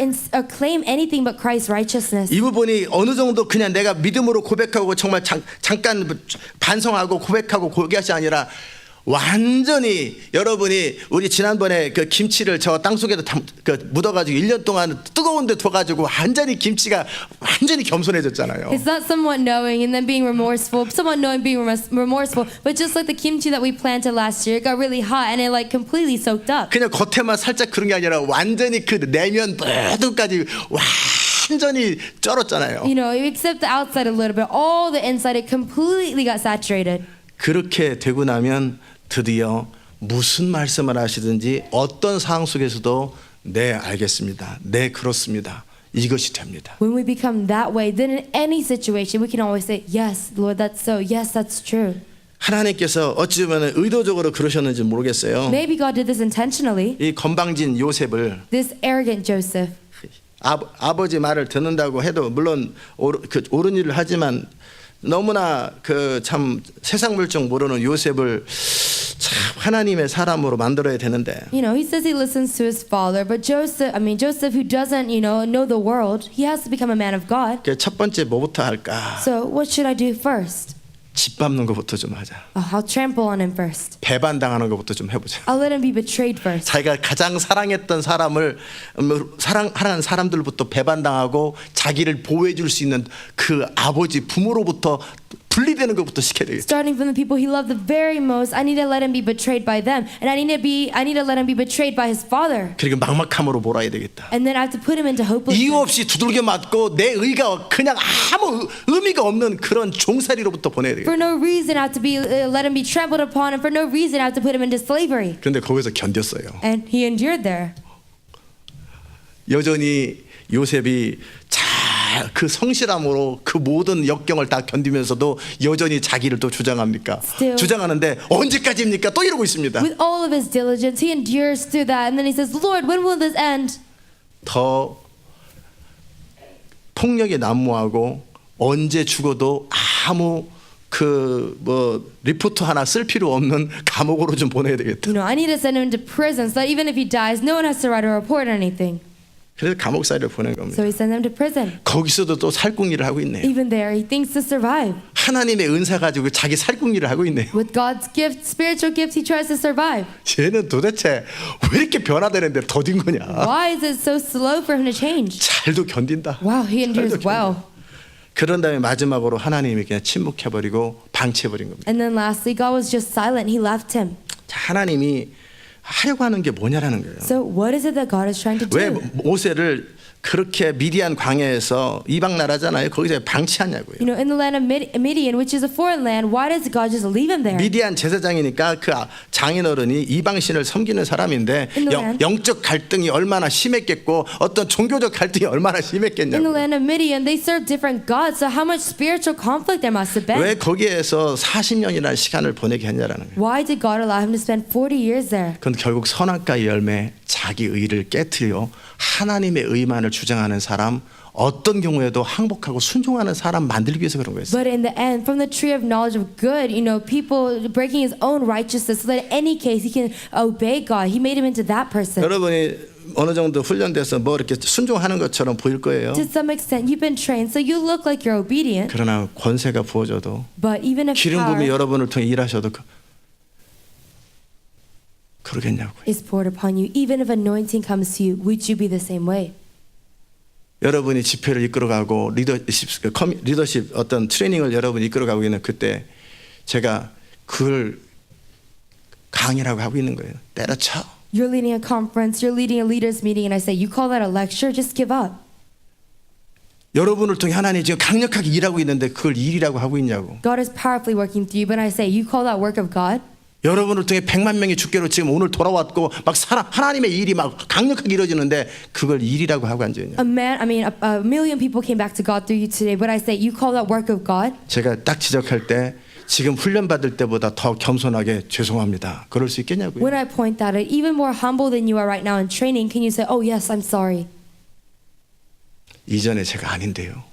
claim anything but Christ's righteousness. 이 부분이 어느 정도 그냥 내가 믿음으로 고백하고 정말 잠깐 반성하고 고백하고 고백이 아니라 완전히 여러분이 우리 지난번에 그 김치를 저 땅속에다 묻어가지고 1년 동안 뜨거운데 둬가지고 완전히 김치가 완전히 겸손해졌잖아요. It's not somewhat knowing and then being remorseful, somewhat knowing being remorseful, but just like the kimchi that we planted last year, it got really hot and it like completely soaked up. 그냥 겉에만 살짝 그런 게 아니라 완전히 그 내면 모두까지 완전히 쩔었잖아요. You know, except the outside a little bit, all the inside it completely got saturated. 그렇게 되고 나면 드디어 무슨 말씀을 하시든지 어떤 상황 속에서도 네 알겠습니다. 네 그렇습니다. 이것이 됩니다. When we become that way, then in any situation we can always say, yes, Lord, that's so. Yes, that's true. 하나님께서 어찌 보면 의도적으로 그러셨는지 모르겠어요. Maybe God did this intentionally. 이 건방진 요셉을 This arrogant Joseph. 아버지 말을 듣는다고 해도 물론 옳은 일을 하지만 너무나 그 참 세상 물정 모르는 요셉을 참 하나님의 사람으로 만들어야 되는데. You know, he says he listens to his father, but Joseph who doesn't, know the world, he has to become a man of God. 그 첫 번째 뭐부터 할까? So what should I do first? 짓밟는 것부터 좀 하자. I'll trample on him first. 배반당하는 것부터 좀 해보자. I'll let him be betrayed first. 자기가 가장 사랑했던 사람을 사랑하는 사람들부터 배반당하고 자기를 보호해줄 수 있는 그 아버지 부모로부터 분리되는 것부터 시켜야 되겠다. Starting from the people he loved the very most, I need to let him be betrayed by them, and I need to let him be betrayed by his father. 그리고 막막함으로 몰아야 되겠다. And then I have to put him into hopelessness. 이유 없이 두들겨 맞고 내 의가 그냥 아무 의미가 없는 그런 종살이로부터 보내야 되겠다. For no reason, I have to let him be trampled upon, and for no reason, I have to put him into slavery. 그런데 거기서 견뎠어요. And he endured there. 여전히 요셉이 그 성실함으로 그 모든 역경을 다 견디면서도 여전히 자기를 또 주장합니까? Still. 주장하는데 언제까지입니까? 또 이러고 있습니다. With all of his diligence, he endures through that, and then he says, "Lord, when will this end?" 더 폭력이 난무하고 언제 죽어도 아무 리포트 하나 쓸 필요 없는 감옥으로 좀 보내야 되겠다. I need to send him to prison so that even if he dies, no one has to write a report or anything. 그래서 감옥살이를 보낸 겁니다. So he sends him to prison. 거기서도 또 살궁리를 하고 있네요. Even there, he thinks to survive. 하나님의 은사 가지고 자기 살궁리를 하고 있네요. With God's gift, spiritual gifts, he tries to survive. 쟤는 도대체 왜 이렇게 변화되는데 더딘 거냐? Why is it so slow for him to change? 잘도 견딘다. Wow, he endures 잘도 well. 그런 다음에 마지막으로 하나님이 그냥 침묵해버리고 방치해버린 겁니다. And then lastly, God was just silent. He left him. 자, 하나님이 하려고 하는 게 뭐냐라는 거예요. So what is it that God is trying to 왜 do? 모세를 그렇게 미디안 광야에서 이방 나라잖아요. 거기서 방치하냐고요. You know, in the land of Midian, which is a foreign land, why does God just leave him there? 미디안 제사장이니까 그 장인어른이 이방신을 섬기는 사람인데 In the land. 영적 갈등이 얼마나 심했겠고 어떤 종교적 갈등이 얼마나 In the 심했겠냐고. land of Midian, they served different gods, so how much spiritual conflict there must have been? 왜 거기에서 40년이라는 시간을 보내게 했냐라는 거예요. Why did God allow him to spend 40 years there? 그건 결국 선악과의 열매, 자기 의를 깨트려 하나님의 의만을 주장하는 사람, 어떤 경우에도 항복하고 순종하는 사람 만들기 위해서 그런 거였어요. But in the end, from the tree of knowledge of good, you know, people breaking his own righteousness so that in any case he can obey God. He made him into that person. 여러분이 어느 정도 훈련돼서 뭐 이렇게 순종하는 것처럼 보일 거예요. To some extent, you've been trained, so you look like you're obedient. 그러나 권세가 부어져도 But even if 기름 부음이 power 여러분을 통해 일하셔도 그러겠냐고요. is poured upon you, even if anointing comes to you, would you be the same way? 여러분이 집회를 이끌어가고 리더십 어떤 트레이닝을 여러분이 이끌어가고 있는 그때 제가 그걸 강의라고 하고 있는 거예요. 때려쳐. You're leading a conference, you're leading a leaders meeting, and I say, you call that a lecture? Just give up. 여러분을 통해 하나님이 지금 강력하게 일하고 있는데 그걸 일이라고 하고 있냐고. God is powerfully working through you, but I say, you call that work of God? 여러분을 통해 100만 명이 주께로 지금 오늘 돌아왔고 막 하나님의 일이 막 강력하게 이루어지는데 그걸 일이라고 하고 앉아있냐. A million people came back to God through you today, but I say, you call that work of God? 제가 딱 지적할 때 지금 훈련 받을 때보다 더 겸손하게 죄송합니다. 그럴 수 있겠냐고요. When I point that out, even more humble than you are right now in training, can you say, oh yes, I'm sorry. 이전에 제가 아닌데요.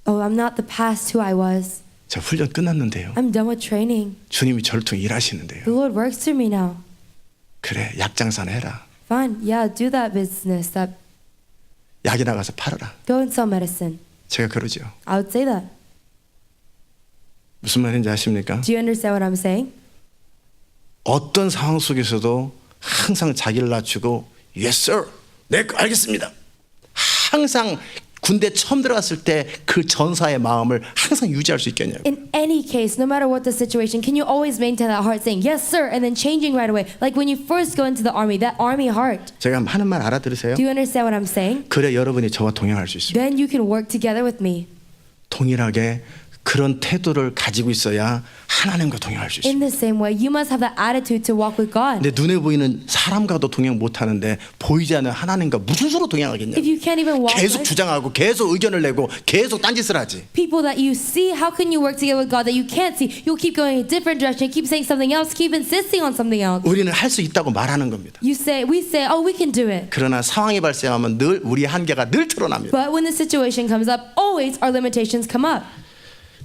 Oh, I'm not the past who I was. 저 훈련 끝났는데요. I'm done with training. 주님이 저를 통해 일하시는데요. The Lord works through me now. 그래, 약장사나 해라. Fine, yeah, do that business. That 약이 나가서 팔아라. go and sell medicine. 제가 그러죠. I would say that. 무슨 말인지 아십니까? Do you understand what I'm saying? 어떤 상황 속에서도 항상 자기를 낮추고 Yes, sir. 네, 알겠습니다. 항상 군대 처음 들어갔을 때 그 전사의 마음을 항상 유지할 수 있겠냐고. In any case, no matter what the situation, can you always maintain that heart saying, yes, sir, and then changing right away? Like when you first go into the army, that army heart. 제가 하는 말 알아들으세요? Do you understand what I'm saying? 그래 여러분이 저와 동행할 수 있습니다. Then you can work together with me. 동일하게 그런 태도를 가지고 있어야 하나님과 동행할 수 있습니다. In the same way, you must have that attitude to walk with God. 근데 눈에 보이는 사람과도 동행 못하는데 보이지 않는 하나님과 무슨 수로 동행하겠냐? If you can't even walk 계속 with 주장하고 계속 의견을 내고 계속 딴짓을 하지. people that you see, how can you work together with God that you can't see? You'll keep going a different direction, keep saying something else, keep insisting on something else. 우리는 할 수 있다고 말하는 겁니다. We say, oh, we can do it. 그러나 상황이 발생하면 늘 우리의 한계가 늘 드러납니다. But when the situation comes up, always our limitations come up.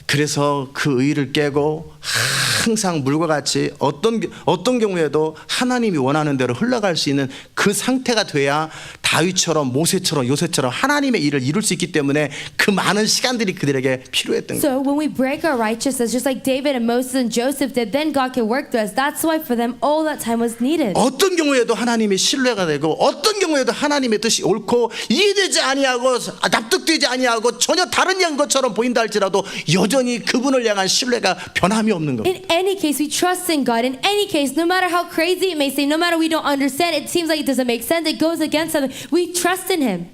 그래서 그 의를 깨고 항상 물과 같이 어떤 경우에도 하나님이 원하는 대로 흘러갈 수 있는 그 상태가 돼야 다윗처럼 모세처럼 요셉처럼 하나님의 일을 이룰 수 있기 때문에 그 많은 시간들이 그들에게 필요했던 거예요. So when we break our righteousness, just like David and Moses and Joseph did, then God can work through us. That's why for them all that time was needed. 어떤 경우에도 하나님의 신뢰가 되고 어떤 경우에도 하나님의 뜻이 옳고 이해되지 아니하고 납득되지 아니하고 전혀 다른 양 것처럼 보인다 할지라도 여전히 그분을 향한 신뢰가 변함이 없는 겁니다. In any case, we trust in God. In any case, no matter how crazy it may seem, no matter we don't understand, it seems like it doesn't make sense, it goes against something, we trust in Him.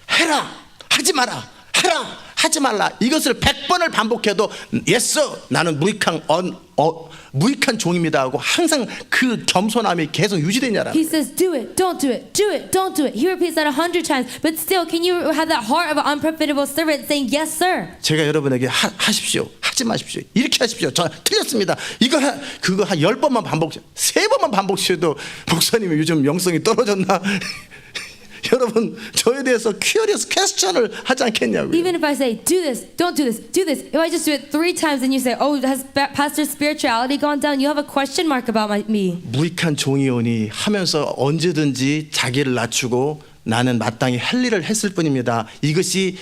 해라 하지 마라 해라 하지 말라 이것을 100번을 반복해도 yes 나는 무익한 종입니다 하고 항상 그 겸손함이 계속 유지되냐라. He says, do it, don't do it, do it, don't do it. He repeats that 100 times, but still, can you have that heart of an unprofitable servant saying, yes, sir? 제가 여러분에게 하십시오 하지 마십시오 이렇게 하십시오 저 틀렸습니다 그거 한 10번만 반복 3번만 반복시켜도 목사님이 요즘 영성이 떨어졌나 여러분 저에 대해서 큐리어스 퀘스천을 하지 않겠냐고요. Even if I say, do this, don't do this, do this, if I just do it 3 times and you say, oh, has pastor's spirituality gone down? You have a question mark about me. 무익한 종이오니 하면서 언제든지 자기를 낮추고 나는 마땅히 할 일을 했을 뿐입니다. 이것이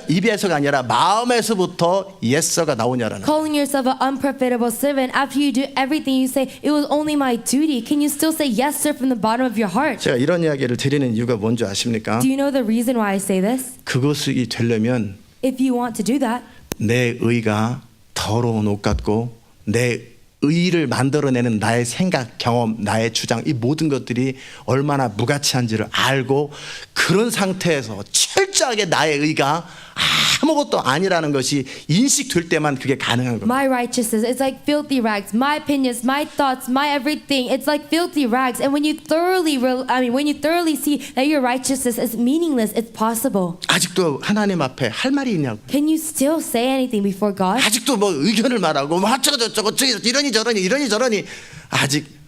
입에서가 아니라 마음에서부터 예서가 나오냐라는. Calling yourself an unprofitable servant after you do everything you say, it was only my duty. Can you still say yes, sir, from the bottom of your heart? 제가 이런 이야기를 드리는 이유가 뭔지 아십니까? Do you know the reason why I say this? 그것이 되려면 If you want to do that, 내 의가 더러운 옷 같고 내 의를 만들어내는 나의 생각, 경험, 나의 주장 이 모든 것들이 얼마나 무가치한지를 알고 그런 상태에서 철저하게 나의 의가 아무것도 아니라는 것이 인식될 때만 그게 가능한 겁니다. my righteousness is like filthy rags. My opinions, my thoughts, my everything. It's like filthy rags. And when you thoroughly see that your righteousness is meaningless, it's possible. 아직도 하나님 앞에 할 말이 있냐고. Can you still say anything before God? 아직도 뭐 의견을 말하고 뭐 어쩌고 저쩌고 이러니 저러니 아직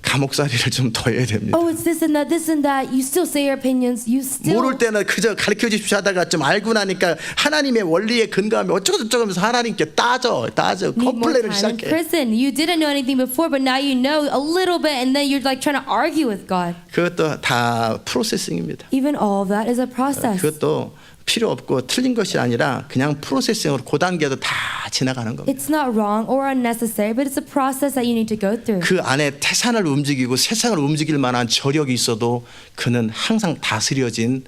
감옥살이를 좀 더 해야 됩니다. Oh, it's this and that. You still say your opinions. You still. 모를 때는 그저 가르쳐 주십시오 하다가 좀 알고 나니까 하나님의 원리에 근거하며 어쩌고 저쩌고 하면서 하나님께 따져 Need more 컴플레인을 time in 시작해. prison. You didn't know anything before, but now you know a little bit, and then you're like trying to argue with God. 그것도 다 프로세싱입니다. Even all of that is a process. 그것도 필요 없고 틀린 것이 아니라 그냥 프로세싱으로 그 단계도 다 지나가는 겁니다. It's not wrong or unnecessary, but it's a process that you need to go through. 그 안에 태산을 움직이고 세상을 움직일 만한 저력이 있어도 그는 항상 다스려진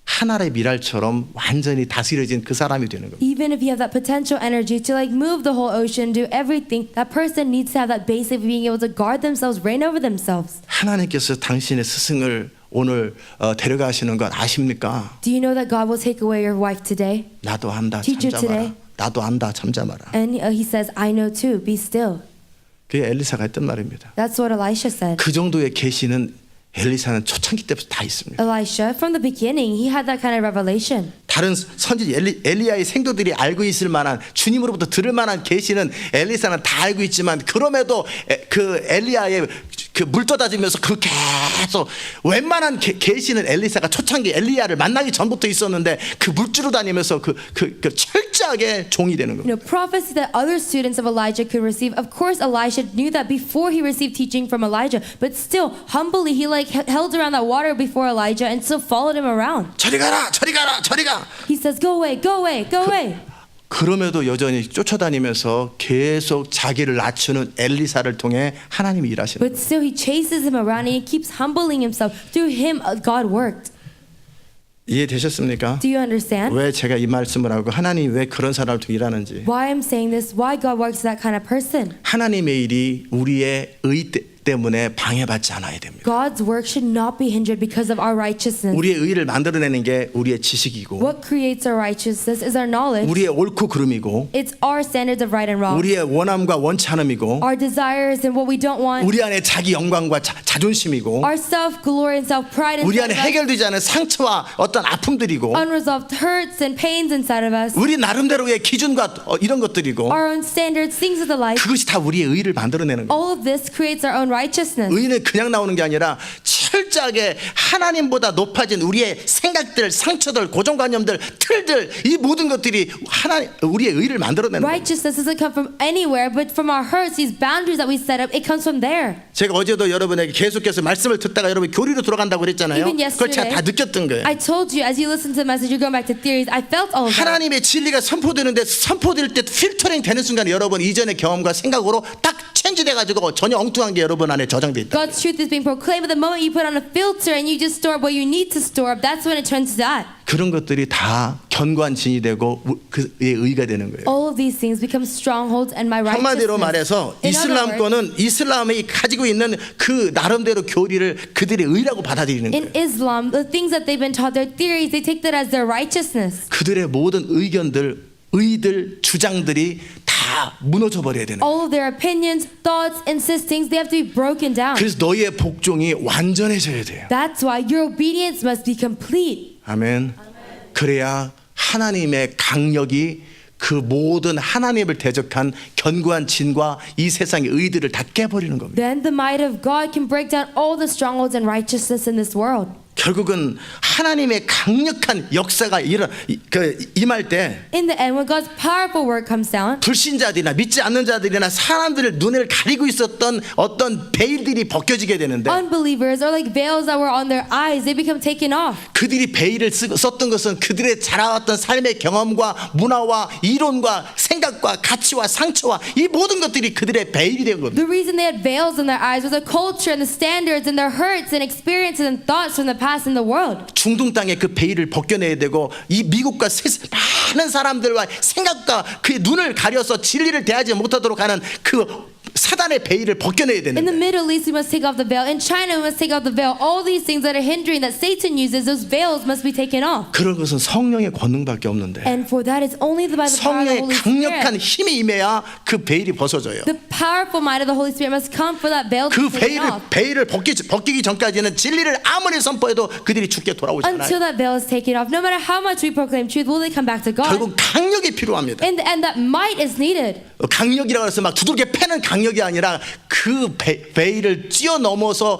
하나의 미랄처럼 완전히 다스려진 그 사람이 되는 겁니다. Even if you have that potential energy to like move the whole ocean, do everything, that person needs to have that base of being able to guard themselves, reign over themselves. 하나님께서 당신의 스승을 오늘 데려가시는 건 아십니까? Do you know that God will take away your wife today? 나도 안다 Teacher 잠잠하라. today. 나도 안다 잠잠하라. And he says, I know too, be still. 그게 엘리사가 했던 말입니다. That's what Elisha said. 그 정도의 계시는 엘리사는 초창기 때부터 다 있습니다. Elisha, from the beginning, he had that kind of revelation. 다른 선지 엘리야의 생도들이 알고 있을 만한 주님으로부터 들을 만한 계시는 엘리사는 다 알고 있지만 그럼에도 그 엘리야의 그 물 떠다지면서 그 계속 웬만한 계시는 엘리사가 초창기 엘리야를 만나기 전부터 있었는데 그 물주로 다니면서 그 철저하게 종이 되는 겁니다. You know, prophecy that other students of Elijah could receive. Of course, Elisha knew that before he received teaching from Elijah, but still, humbly, he like held around that water before Elijah and still followed him around. 저리 가라, 저리 가라, 저리 가. He says, go away, go away, go away. 그럼에도 여전히 쫓아다니면서 계속 자기를 낮추는 엘리사를 통해 하나님이 일하시는 But still, he chases him around and he keeps humbling himself. Through him, God worked. 이해되셨습니까? Do you understand? 왜 제가 이 말씀을 하고 하나님이 왜 그런 사람을 두고 일하는지. Why I'm saying this? Why God works that kind of person? 하나님의 일이 우리의 의 때문에 방해받지 않아야 됩니다. God's work should not be hindered because of our righteousness. 우리의 의를 만들어내는 게 우리의 지식이고 What creates our righteousness is our knowledge. 우리의 옳고 그름이고 It's our standards of right and wrong. 우리의 원함과 원치 않음이고 Our desires and what we don't want. 우리 안에 자기 영광과 자존심이고 Our self-glory and self-pride 우리 안에 inside of us. 해결되지 않은 상처와 어떤 아픔들이고 Unresolved hurts and pains inside of us. 우리 나름대로의 기준과 이런 것들이고 Our own standards, things of the life. 그것이 다 우리의 의를 만들어내는 거예요. All of this creates our own righteousness. 의는 그냥 나오는 게 아니라 철저하게 하나님보다 높아진 우리의 생각들, 상처들, 고정관념들, 틀들 이 모든 것들이 우리의 의를 만들어내는 거예요. Righteousness doesn't come from anywhere, but from our hurts, these boundaries that we set up, it comes from there. 제가 어제도 여러분에게 계속해서 말씀을 듣다가 여러분 교리로 돌아간다고 그랬잖아요. Even 그걸 제가 yesterday, 다 느꼈던 거예요. I told you as you listen to the message, you're going back to theories. I felt all of that. 하나님의 진리가 선포되는데 선포될 때 필터링 되는 순간 여러분 이전의 경험과 생각으로 딱 체인지돼가지고 전혀 엉뚱한 게 여러분 안에 저장돼 있다. God's truth is being proclaimed, but the moment you put on a filter and you just store up what you need to store up, that's when it turns to that. 그런 것들이 다 견고한진이 되고 그의 의가 되는 거예요. All of these things become strongholds and my 한마디로 righteousness. 말해서 In other words, 이슬람권은 이슬람이 가지고 있는 그 나름대로 교리를 그들의 의라고 받아들이는 in 거예요. Islam, the things that they've been taught, their theories, they take that as their righteousness. 그들의 모든 의견들, 의들, 주장들이 다 무너져 버려야 되는 거예요. All of their opinions, thoughts, insistings, they have to be broken down. 그래서 너희의 복종이 완전해져야 돼요. That's why your obedience must be complete. 아멘. 그래야 하나님의 강력이 그 모든 하나님을 대적한 견고한 진과 이 세상의 의들을 다 깨버리는 겁니다. Then the might of God can break down all the strongholds and righteousness in this world. 결국은 하나님의 강력한 역사가 임할 때 In the end, when God's powerful word comes down, 불신자들이나 믿지 않는 자들이나 사람들의 눈을 가리고 있었던 어떤 베일들이 벗겨지게 되는데 unbelievers or like veils that were on their eyes, they become taken off. 그들이 베일을 썼던 것은 그들의 자라왔던 삶의 경험과 문화와 이론과 생각과 가치와 상처와 이 모든 것들이 그들의 베일이 된 겁니다. The reason they had veils in their eyes was the culture and the standards and their hurts and experiences and thoughts from the past in the world. 중동 땅에 그 베일을 벗겨내야 되고 이 미국과 많은 사람들과 생각과 그의 눈을 가려서 진리를 대하지 못하도록 하는 그 사단의 베일을 벗겨내야 In the 되는데 Middle East, we must take off the veil. In China, we must take off the veil. All these things that are hindering that Satan uses, those veils must be taken off. 그런 것은 성령의 권능밖에 없는데 And for that, it's only by the power of the 성령의 Holy 강력한 Spirit. 힘이 임해야 그 베일이 벗어져요. The powerful might of the Holy Spirit must come for that veil to 그 be taken off. 베일을 벗기기 전까지는 진리를 아무리 선포해도 그들이 죽게 돌아오지 Until 않아요. that veil is taken off, no matter how much we proclaim truth, will they come back to God? 결국 강력이 필요합니다. In the end, that might is needed. 강력이라고 해서 막 두들겨 패는 강력이 아니라 그 베일을 뛰어넘어서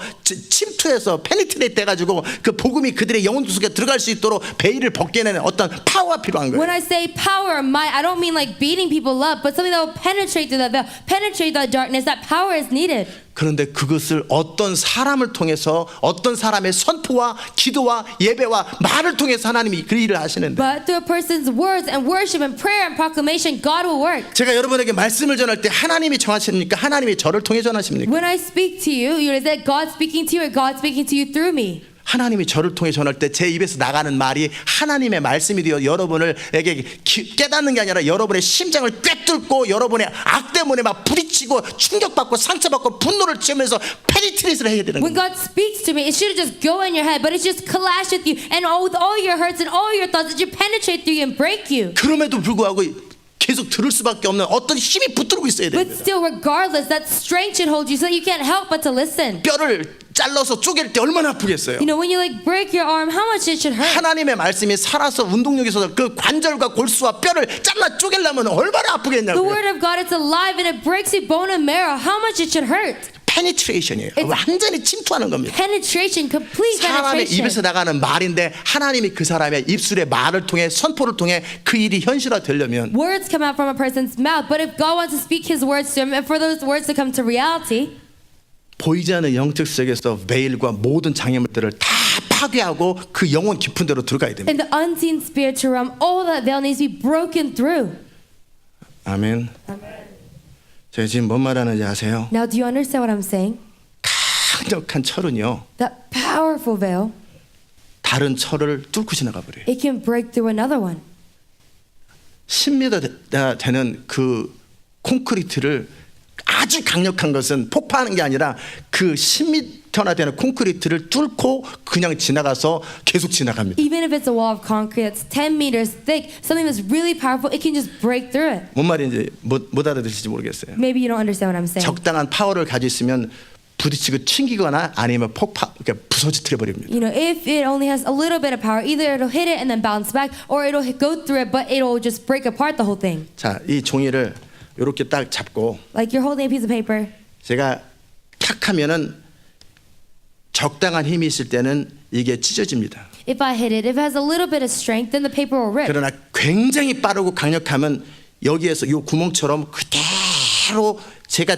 침투해서 페니트레이트 해가지고 그 복음이 그들의 영혼 속에 들어갈 수 있도록 베일을 벗겨내는 어떤 파워가 필요한 거예요. When I say power or might, I don't mean like beating people up, but something that will penetrate through that veil, penetrate that darkness. That power is needed. 그런데 그것을 어떤 사람을 통해서 어떤 사람의 선포와 기도와 예배와 말을 통해서 하나님이 그 일을 하시는데 But through a person's words and worship and prayer and proclamation, God will work. 제가 여러분에게 말씀을 전할 때 하나님이 정하십니까? 하나님이 저를 통해 전하십니까? When I speak to you, is that God speaking to you or God speaking to you through me? 하나님이 저를 통해 전할 때 제 입에서 나가는 말이 하나님의 말씀이 되어 여러분에게 깨닫는 게 아니라 여러분의 심장을 꿰뚫고 여러분의 악 때문에 막 부딪히고 충격받고 상처받고 분노를 치면서 페니트레이트를 해야 되는 When 거예요. God speaks to me, it shouldn't just go in your head, but it just clash with you, and all with all your hurts and all your thoughts, it should penetrate through you and break you. 그럼에도 불구하고 계속 들을 수밖에 없는 어떤 힘이 붙들고 있어야 But 됩니다. still, regardless, that strength should hold you so that you can't help but to listen. 뼈를 잘라서 쪼갤 때 얼마나 아프겠어요. You know, when you like break your arm, how much it should hurt. 하나님의 말씀이 살아서 운동력이 있어서 그 관절과 골수와 뼈를 잘라 쪼갤려면 얼마나 The 아프겠냐고요. word of God, it's alive and it breaks your bone and marrow. How much it should hurt. 페니트레이션이에요. 완전히 침투하는 겁니다. Penetration, complete 사람의 penetration. 입에서 나가는 말인데 하나님이 그 사람의 입술의 말을 통해 선포를 통해 그 일이 현실화되려면 Words come out from a person's mouth, but if God wants to speak His words to him, and for those words to come to reality, 보이지 않는 영적 세계에서 베일과 모든 장애물들을 다 파괴하고 그 영혼 깊은 데로 들어가야 됩니다. in the unseen spiritual realm, all that veil needs to be broken through. 아멘. 제가 지금 뭔 말하는지 아세요? Now, do you understand what I'm saying? 강력한 철은요 That powerful veil, 다른 철을 뚫고 지나가 버려요. it can break through another one. 10m 되는 그 콘크리트를 아주 강력한 것은 폭파하는 게 아니라 그 10m나 되는 콘크리트를 뚫고 그냥 지나가서 계속 지나갑니다. Even if it's a wall of concrete that's 10 meters thick, something that's really powerful, it can just break through it. 뭔 말인지 못 알아들으실지 모르겠어요. Maybe you don't understand what I'm saying. 적당한 파워를 가지고 있으면 부딪히고 튕기거나 아니면 그러니까 부서지트려 버립니다. You know, if it only has a little bit of power, either it'll hit it and then bounce back, or it'll go through it, but it'll just break apart the whole thing. 자, 이 종이를 이렇게 딱 잡고 Like you're holding a piece of paper. 제가 탁 하면은 적당한 힘이 있을 때는 이게 찢어집니다. If I hit it, if it has a little bit of strength, then the paper will rip. 그러나 굉장히 빠르고 강력하면 여기에서 이 구멍처럼 그대로 제가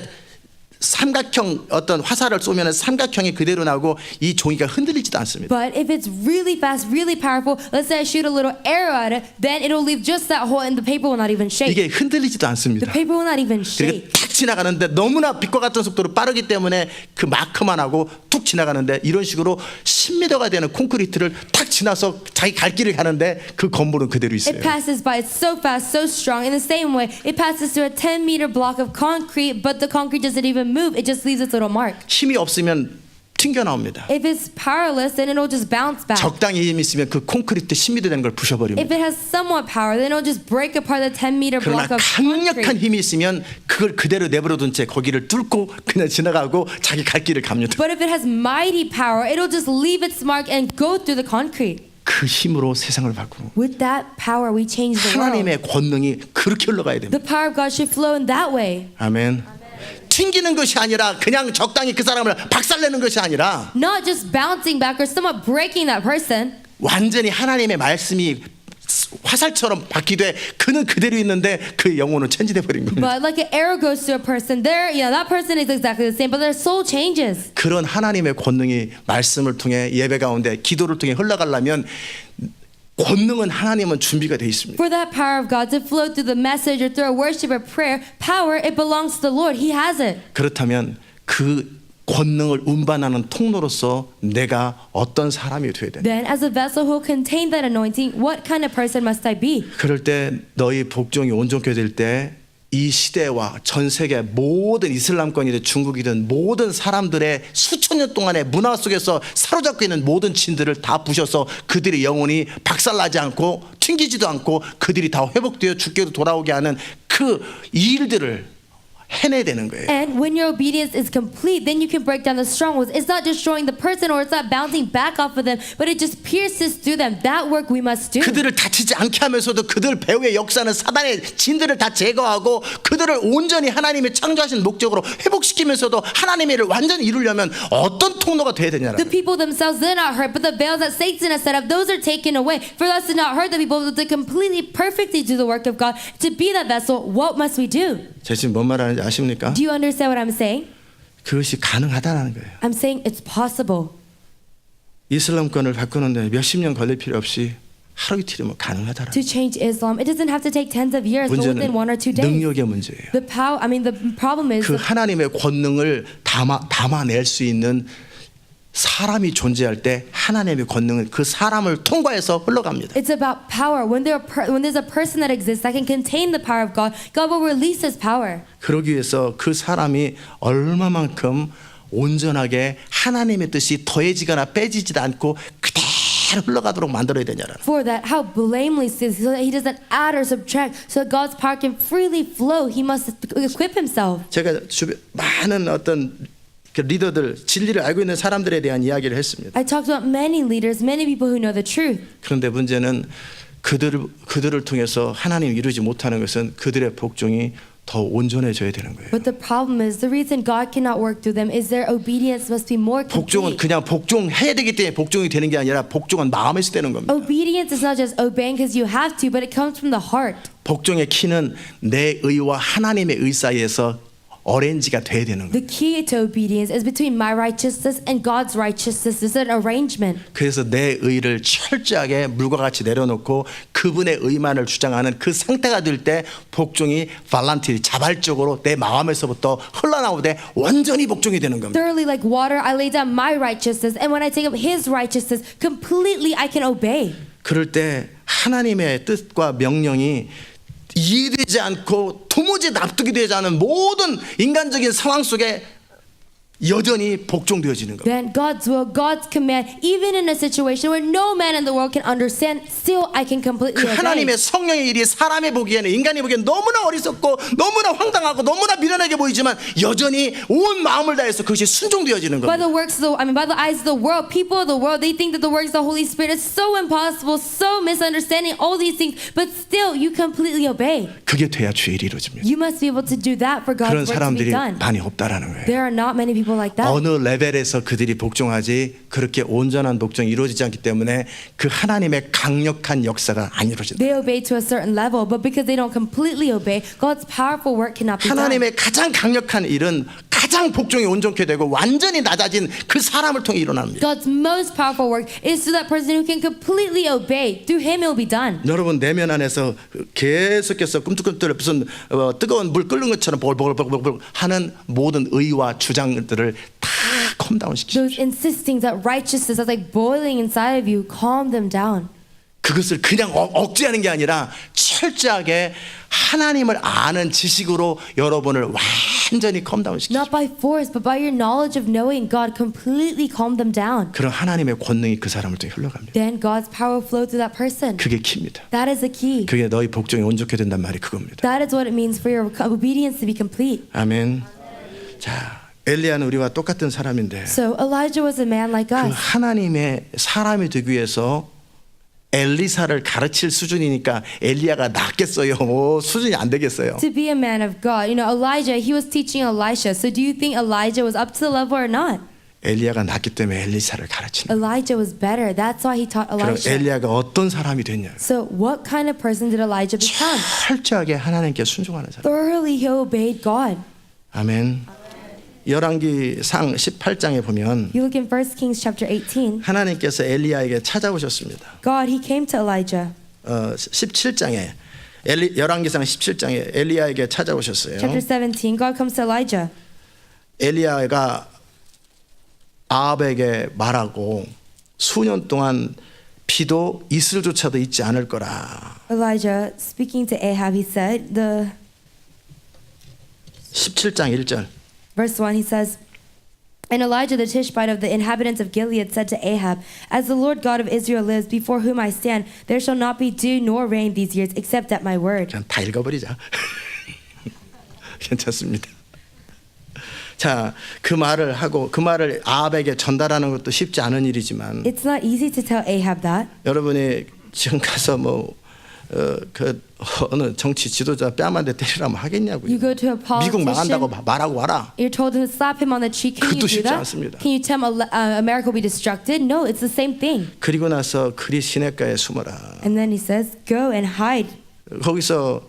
삼각형 어떤 화살을 쏘면 삼각형이 그대로 나오고 이 종이가 흔들리지도 않습니다. But if it's really fast, really powerful, let's say I shoot a little arrow at it, then it'll leave just that hole and the paper will not even shake. 이게 흔들리지도 The 않습니다. paper will not even 그리고 shake. 탁 지나가는데 너무나 빛과 같은 속도로 빠르기 때문에 그 마크만 하고 툭 지나가는데 이런 식으로 10m가 되는 콘크리트를 탁 지나서 자기 갈 길을 가는데 그 건물은 그대로 있어요. It passes by, it's so fast, so strong. In the same way, it passes through a 10-meter block of concrete, but the concrete doesn't even move. It just leaves its little mark. 힘이 없으면 튕겨 나옵니다. If it's powerless, then it'll just bounce back. 적당히 힘이 있으면 그 콘크리트 10m 되는 걸 부셔버립니다. If it has somewhat power, then it'll just break apart the 10-meter 그러나 block of 강력한 concrete. 힘이 있으면 그걸 그대로 내버려둔 채 거기를 뚫고 그냥 지나가고 자기 갈 길을 갑니다. But if it has mighty power, it'll just leave its mark and go through the concrete. 그 힘으로 세상을 바꾸고 With that power, we change the world. 하나님의 권능이 그렇게 흘러가야 됩니다. The power of God should flow in that way. 아멘. 튕기는 것이 아니라 그냥 적당히 그 사람을 박살내는 것이 아니라 Not just bouncing back or somewhat breaking that person, 완전히 하나님의 말씀이 화살처럼 바뀌되 그는 그대로 있는데 그 영혼은 천지돼 버린 겁니다. but like an arrow goes to a person, that person is exactly the same, but their soul changes. 그런 하나님의 권능이 말씀을 통해 예배 가운데 기도를 통해 흘러가려면 권능은 하나님은 준비가 돼 있습니다. For that power of God to flow through the message or through a worship or prayer, power, it belongs to the Lord. He has it. 그렇다면 그 권능을 운반하는 통로로서 내가 어떤 사람이 돼야 돼? Then, as a vessel who contains that anointing, what kind of person must I be? 그럴 때 너희 복종이 온전케 될 때 이 시대와 전 세계 모든 이슬람권이든 중국이든 모든 사람들의 수천 년 동안의 문화 속에서 사로잡고 있는 모든 진들을 다 부셔서 그들의 영혼이 박살나지 않고 튕기지도 않고 그들이 다 회복되어 죽게도 돌아오게 하는 그 일들을 해내야 되는 거예요. And when your obedience is complete, then you can break down the strongholds. It's not destroying the person or it's not bouncing back off of them, but it just pierces through them. That work we must do. 그들을 다치지 않게 하면서도 그들 배후에 역사하는 사단의 진들을 다 제거하고 그들을 온전히 하나님의 창조하신 목적으로 회복시키면서도 하나님의 일을 완전히 이루려면 어떤 통로가 돼야 되냐라는 The people themselves, they're not hurt, but the veils that Satan has set up, those are taken away. For us to not hurt the people, to completely, perfectly do the work of God, to be that vessel, what must we do? 제가 지금 뭔 말하는지 아십니까? Do you understand what I'm saying? 그것이 가능하다는 거예요. I'm saying it's possible. 이슬람권을 바꾸는데 몇십 년 걸릴 필요 없이 하루 이틀이면 가능하다는 To change Islam, it doesn't have to take tens of years, but 문제는 within 1 or 2 days. 능력의 문제예요. The problem is 그 하나님의 권능을 담아낼 수 있는 사람이 존재할 때 하나님의 권능은 그 사람을 통과해서 흘러갑니다. it's about power. When there's a person that exists that can contain the power of God, God will release His power. 그러기 위해서 그 사람이 얼마만큼 온전하게 하나님의 뜻이 더해지거나 빼지지도 않고 그대로 흘러가도록 만들어야 되냐라는. For that, how blameless is He doesn't add or subtract, so that God's power can freely flow. He must equip Himself. 제가 주변 많은 어떤 그 리더들 진리를 알고 있는 사람들에 대한 이야기를 했습니다. I talked about many leaders, many people who know the truth. 그런데 문제는 그들을 통해서 하나님 이루지 못하는 것은 그들의 복종이 더 온전해져야 되는 거예요. But the problem is, the reason God cannot work through them is their obedience must be more 복종은 complete. 그냥 복종해야 되기 때문에 복종이 되는 게 아니라 복종은 마음에서 되는 겁니다. Obedience is not just obeying because you have to, but it comes from the heart. 복종의 키는 내 의와 하나님의 의 사이에서 어레인지가 돼야 되는 거예요. The key to obedience is between my righteousness and God's righteousness. It's an arrangement. 그래서 내 의를 철저하게 물과 같이 내려놓고 그분의 의만을 주장하는 그 상태가 될 때 복종이 발란티 자발적으로 내 마음에서부터 흘러나오되 완전히 복종이 되는 겁니다. Thoroughly like water, I lay down my righteousness, and when I take up His righteousness, completely I can obey. 그럴 때 하나님의 뜻과 명령이 이해되지 않고 도무지 납득이 되지 않은 모든 인간적인 상황 속에 여전히 복종되어지는 겁니다. Then God's will, God's command, even in a situation where no man in the world can understand, still I can completely 그 obey. 하나님의 성령의 일이 사람의 보기에는 인간이 보기에는 너무나 어리석고 너무나 황당하고 너무나 미련하게 보이지만 여전히 온 마음을 다해서 그것이 순종되어지는 By 겁니다. the works of by the eyes of the world, people of the world, they think that the works of the Holy Spirit is so impossible, so misunderstanding, all these things, but still you completely obey. 그게 돼야 주의 일이 이루어집니다. You must be able to do that for 그런 God's work to be 사람들이 done. 많이 없다라는 거예요. There are not many people like that. 어느 레벨에서 그들이 복종하지 그렇게 온전한 복종이 이루어지지 않기 때문에 그 하나님의 강력한 역사가 안 이루어진다. They obey to a certain level, but because they don't completely obey, God's powerful work cannot be done. 하나님의 가장 강력한 일은 가장 복종이 온전케 되고 완전히 낮아진 그 사람을 통해 일어납니다. God's most powerful work is to that person who can completely obey. Through him it will be done. 여러분 내면 안에서 계속해서 꿈틀꿈틀 무슨 뜨거운 물 끓는 것처럼 보글보글 하는 모든 의와 주장들을 다 컴다운 시키십시오. Those insisting that righteousness is like boiling inside of you, calm them down. 그것을 그냥 억제하는 게 아니라 철저하게 하나님을 아는 지식으로 여러분을 완전히 컴다운 시키십시오. Not by force, but by your knowledge of knowing God, completely calm them down. 그런 하나님의 권능이 그 사람을 통해 흘러갑니다. Then God's power will flow through that person. 그게 키입니다. That is the key. 그게 너희 복종이 온전케 된단 말이 그겁니다. That is what it means for your obedience to be complete. 아멘. 자, 엘리야는 우리와 똑같은 사람인데 So Elijah was a man like 그 us. 하나님의 사람이 되기 위해서 엘리사를 가르칠 수준이니까 엘리야가 낫겠어요? 수준이 안 되겠어요. To be a man of God, Elijah, he was teaching Elisha. So do you think Elijah was up to the level or not? 엘리야가 낫기 때문에 엘리사를 가르치는. Elijah was better. That's why he taught 그럼 Elisha. 엘리야가 어떤 사람이 됐냐? So what kind of person did Elijah become? 철저하게 하나님께 순종하는 사람. Thoroughly he obeyed God. 아멘. 열왕기상 18장에 보면 You look in 1 Kings chapter 18. 하나님께서 엘리야에게 찾아오셨습니다. God, he came to Elijah. 17장에 열왕기상 17장에 엘리야에게 찾아오셨어요. Chapter 17, God comes to Elijah. 엘리야가 아합에게 말하고 수년 동안 비도 이슬조차도 있지 않을 거라. Elijah, speaking to Ahab, he said, 17장 1절. verse 1, he says, And Elijah the Tishbite of the inhabitants of Gilead said to Ahab, As the Lord God of Israel lives, before whom I stand, there shall not be dew nor rain these years, except at my word. 그냥 다 읽어버리자. 괜찮습니다. 자, 그 말을 하고 그 말을 아합에게 전달하는 것도 쉽지 않은 일이지만 It's not easy to tell Ahab that. 여러분이 지금 가서 그 어느 정치 지도자 뺨 한 대 때리라면 하겠냐고요. You go to a 미국 망한다고 politician, 말하고 와라. you're told to slap him on the cheek. Can you 그것도 do 쉽지 that? 않습니다. Can you tell him America will be destructed? No, it's the same thing. 그리고 나서 그리 시냇가에 숨어라. And then he says, Go and hide 거기서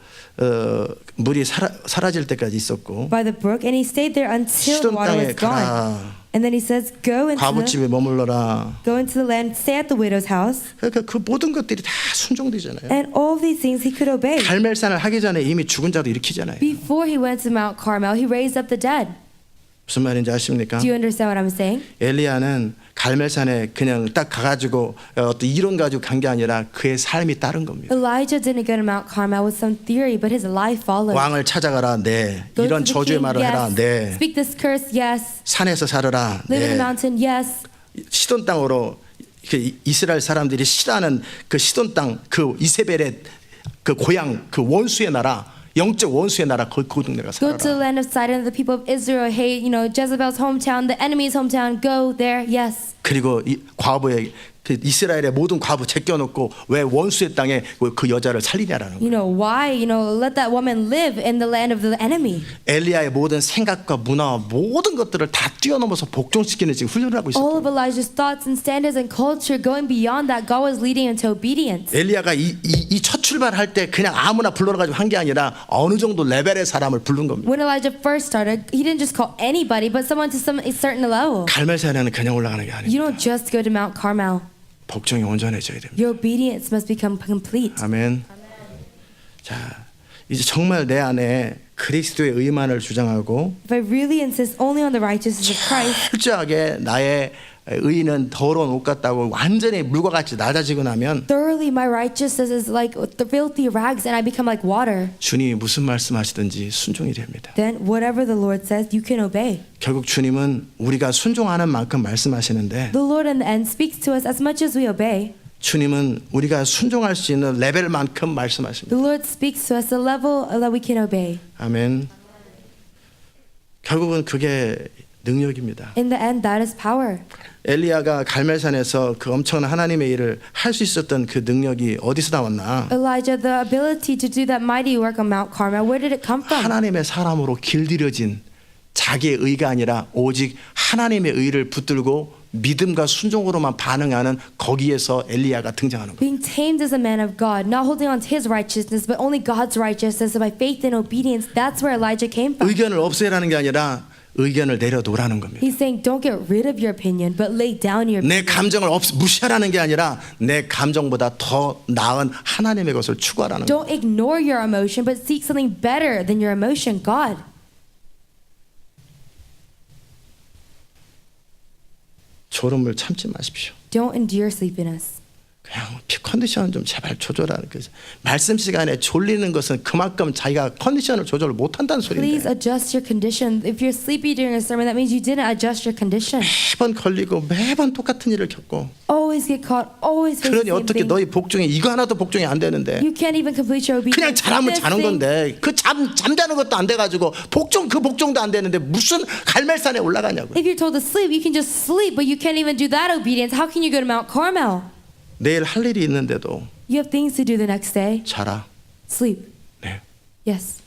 물이 사라질 때까지 있었고 by the brook. And he stayed there until the 시돈 water 땅에 was gone. 가라. And then he says, Go into 과부집에 머물러라. the land, stay at the widow's house. 그러니까 그 모든 것들이 다 순종되잖아요. And all of these things he could obey. 갈멜산을 하기 전에 이미 죽은 자도 일으키잖아요. Before he went to Mount Carmel, he raised up the dead. 무슨 말인지 아십니까? Do you understand what I'm saying? 엘리야는 갈멜산에 그냥 딱 가가지고 어떤 이론 가지고 간 게 아니라 그의 삶이 따른 겁니다. Elijah didn't go to Mount Carmel with some theory, but his life followed. 왕을 찾아가라. 네. Go 이런 to the 저주의 king, 말을 해라. yes. 네. Speak this curse, yes. 산에서 살아라. Live in the 네. mountain, yes. 시돈 땅으로 그 이스라엘 사람들이 싫어하는 그 시돈 땅, 그 이세벨의 그 고향, 그 원수의 나라, 영적 원수의 나라 그 동네가 Go to the 살아라. land of Sidon, the people of Israel hate, Jezebel's hometown, the enemy's hometown. Go there, yes. 그리고 이 과부의 그 이스라엘의 모든 과부 제껴놓고 왜 원수의 땅에 그 여자를 살리냐라는 거예요. Why? Let that woman live in the land of the enemy. 엘리야의 모든 생각과 문화와 모든 것들을 다 뛰어넘어서 복종시키는 지금 훈련을 하고 All 있었던 of Elijah's thoughts and standards and culture going beyond that, God was leading into obedience. 엘리야가 이 첫 출발할 때 그냥 아무나 불러가지고 한 게 아니라 어느 정도 레벨의 사람을 부른 겁니다. When Elijah first started, he didn't just call anybody, but someone to a certain level. 갈멜산에는 그냥 올라가는 게 You 아니에요. don't just go to Mount Carmel. 복종이 온전해져야 됩니다. Your obedience must become complete. 아멘. 자, 이제 정말 내 안에 그리스도의 의만을 주장하고 If I really insist only on the righteousness of Christ, 철저하게 나의 의는 더러운 옷 같다고 완전히 물과 같이 낮아지고 나면 thoroughly my righteousness is like the filthy rags and I become like water. 주님이 무슨 말씀하시든지 순종이 됩니다. Then whatever the Lord says, you can obey. 결국 주님은 우리가 순종하는 만큼 말씀하시는데 The Lord in the end speaks to us as much as we obey. 주님은 우리가 순종할 수 있는 레벨만큼 말씀하십니다. The Lord speaks to us the level that we can obey. 아멘. 결국은 그게 능력입니다. In the end, that is power. 엘리야가 갈멜산에서 그 엄청난 하나님의 일을 할 수 있었던 그 능력이 어디서 나왔나? Elijah, the ability to do that mighty work on Mount Carmel, where did it come from? 하나님의 사람으로 길들여진 자기의 의가 아니라 오직 하나님의 의를 붙들고 믿음과 순종으로만 반응하는 거기에서 엘리야가 등장하는 거예요. Being tamed as a man of God, not holding on to his righteousness, but only God's righteousness, by faith and obedience. That's where Elijah came from. 의견을 없애라는 게 아니라 의견을 내려놓으라는 겁니다. He's saying, don't get rid of your opinion, but lay down your 내 opinion. 감정을 무시하라는 게 아니라 내 감정보다 더 나은 하나님의 것을 추구하라는 거예요. Don't ignore your emotion, but seek something better than your emotion, God. 졸음을 참지 마십시오. Don't endure sleepiness. 그냥 컨디션을 좀 제발 조절하는 거죠. 말씀 시간에 졸리는 것은 그만큼 자기가 컨디션을 조절을 못한다는 Please 소리인데 adjust your condition. If you're sleepy during a sermon, that means you didn't adjust your condition. 매번 걸리고 매번 똑같은 일을 겪고 Always get caught, always face 그러니 the same 어떻게 thing. 너희 복종이 이거 하나도 복종이 안 되는데 You can't even complete your 그냥 obedience. 잘하면 This 자는 thing. 건데 그 잠자는 것도 안 돼가지고 그 복종도 안 되는데 무슨 갈멜산에 올라가냐고. If you're told to sleep, you can just sleep, but you can't even do that obedience. How can you go to Mount Carmel? 내일 할 일이 있는데도 You have things to do the next day. 자라. Sleep. 네. Yes.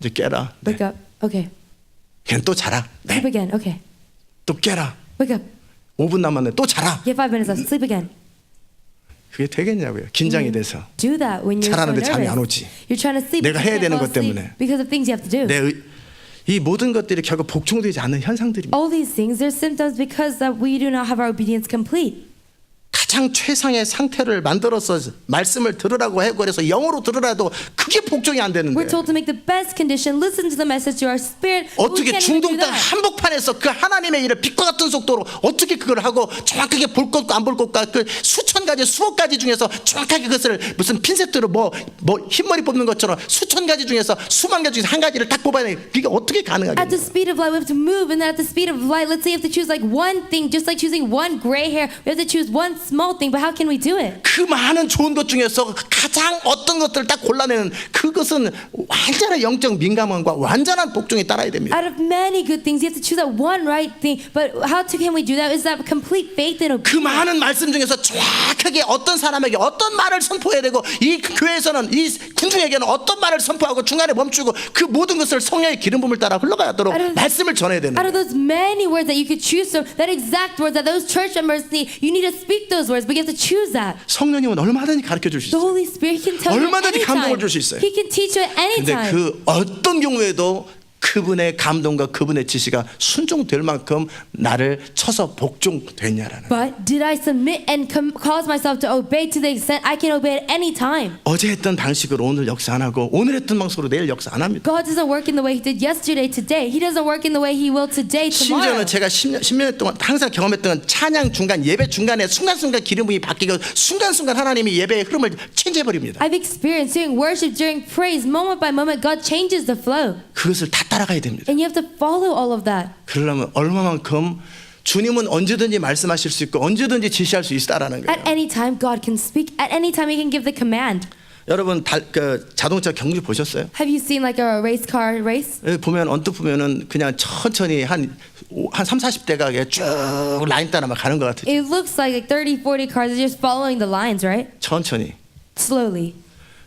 이제 깨라. 네. Wake up. Okay. 그냥 또 자라. 네. Sleep again. Okay. 또 깨라. Wake up. 5분 남았네. 또 자라. You have 5 minutes left. Sleep again. 그게 되겠냐고요. 긴장이 돼서. Do that when you're so 자라는데 잠이 nervous. 안 오지. You're trying to sleep. 내가 but 해야 you can't 되는 fall 것 때문에. asleep because of things you have to do. 이 모든 것들이 결국 복종되지 않는 현상들입니다. All these things, they're symptoms because that we do not have our obedience complete. 가장 최상의 상태를 만들어서 말씀을 들으라고 하고 그래서 영어로 들으라도 그게 복종이 안 되는데 We're told to make the best condition, listen to the message to our spirit. but we 어떻게 can't even do 중동 땅 that. 한복판에서 그 하나님의 일을 빛과 같은 속도로 어떻게 그걸 하고 정확하게 볼 것과 안 볼 것과 그 수천 가지 수억 가지 중에서 정확하게 그것을 무슨 핀셋으로 뭐 흰머리 뽑는 것처럼 수천 가지 중에서 수만 가지 중에서 한 가지를 딱 뽑아야 돼. 그게 어떻게 At the 가능하겠냐? speed of light, we have to move, and at the speed of light, let's say you have to choose like one thing, just like choosing one gray hair. We have to choose one small thing, but how can we do it? 그 많은 좋은 것 중에서 가장 어떤 것들을 딱 골라내는 그것은 완전한 영적 민감함과 완전한 복종에 따라야 됩니다. Out of many good things, you have to choose that one right thing. But can we do that? Is that complete faith and 그 obedience? 많은 말씀 중에서 정확하게 어떤 사람에게 어떤 말을 선포해야 되고 이 교회에서는 이 군중에게는 어떤 말을 선포하고 중간에 멈추고 그 모든 것을 성령의 기름 부음을 따라 흘러가도록 말씀을 전해야 되는 Out of 거예요. those many words that you could choose from, that exact words that those church members need, you need to speak those words, but you have to choose that. 성령님은 얼마든지 가르쳐 줄 수 The 있어요. Holy Spirit can tell you 얼마든지 anytime. 감동을 줄수 있어요. He can teach you at any 근데 time. 그 어떤 경우에도 그분의 감동과 그분의 지시가 순종될 만큼 나를 쳐서 복종됐냐라는. But did I submit and cause myself to obey to the extent I can obey at any time? 어제 했던 방식으로 오늘 역사 안 하고 오늘 했던 방식으로 내일 역사 안 합니다. God doesn't work in the way He did yesterday, today. He doesn't work in the way He will today, tomorrow. 심지어는 제가 10년 동안 항상 경험했던 건 찬양 중간 예배 중간에 순간순간 기름이 바뀌고 순간순간 하나님이 예배의 흐름을 체인지해버립니다. I've experienced during worship, during praise, moment by moment, God changes the flow. 그것을 다 따라가야 됩니다. And you have to follow all of that. 그러려면 얼마만큼 주님은 언제든지 말씀하실 수 있고 언제든지 지시할 수 있다라는 거예요. At any time, God can speak. At any time, He can give the command. 여러분 자동차 경주 보셨어요? Have you seen like a race car race? 보면 언뜻 보면은 그냥 천천히 한 3, 40대가 쭉 라인 따라 막 가는 것 같아요. It looks like 30, 40 cars are just following the lines, right? 천천히. Slowly.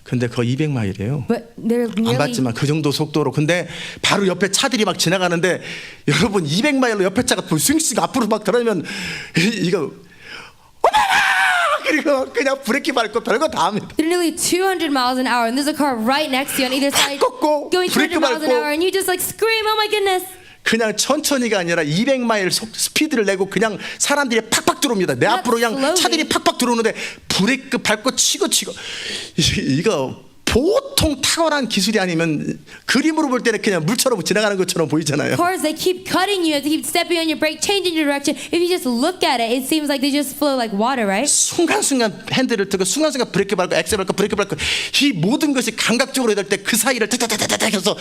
근데 그거 200마일이에요. But they're 안 nearly 봤지만 그 정도 속도로. 근데 바로 옆에 차들이 막 지나가는데 여러분 200마일로 옆에 차가 스윙스가 앞으로 막 들어오면 이거 오메가 그리고 그냥 브레이크 밟고 별거 다 합니다. they're nearly 200 miles an hour, and there's a car right next to you on either side 꺾고, going 200 브레이크 miles an 밟고. hour, and you just like scream, "Oh my goodness!" 그냥 천천히가 아니라 200마일 스피드를 내고 그냥 사람들이 팍팍 들어옵니다. 내 앞으로 그냥 slowly. 차들이 팍팍 들어오는데 브레이크 밟고 치고 이거 보통 탁월한 기술이 아니면 그림으로 볼 때는 그냥 물처럼 지나가는 것처럼 보이잖아요. Cars, they keep cutting you, they keep stepping on your brake, changing your direction. If you just look at it, it seems like they just flow like water, right? 순간순간 핸들을 틀고 순간순간 브레이크 밟고 엑셀 밟고 브레이크 밟고 이 모든 것이 감각적으로 될 때 그 사이를 타타타타타 해서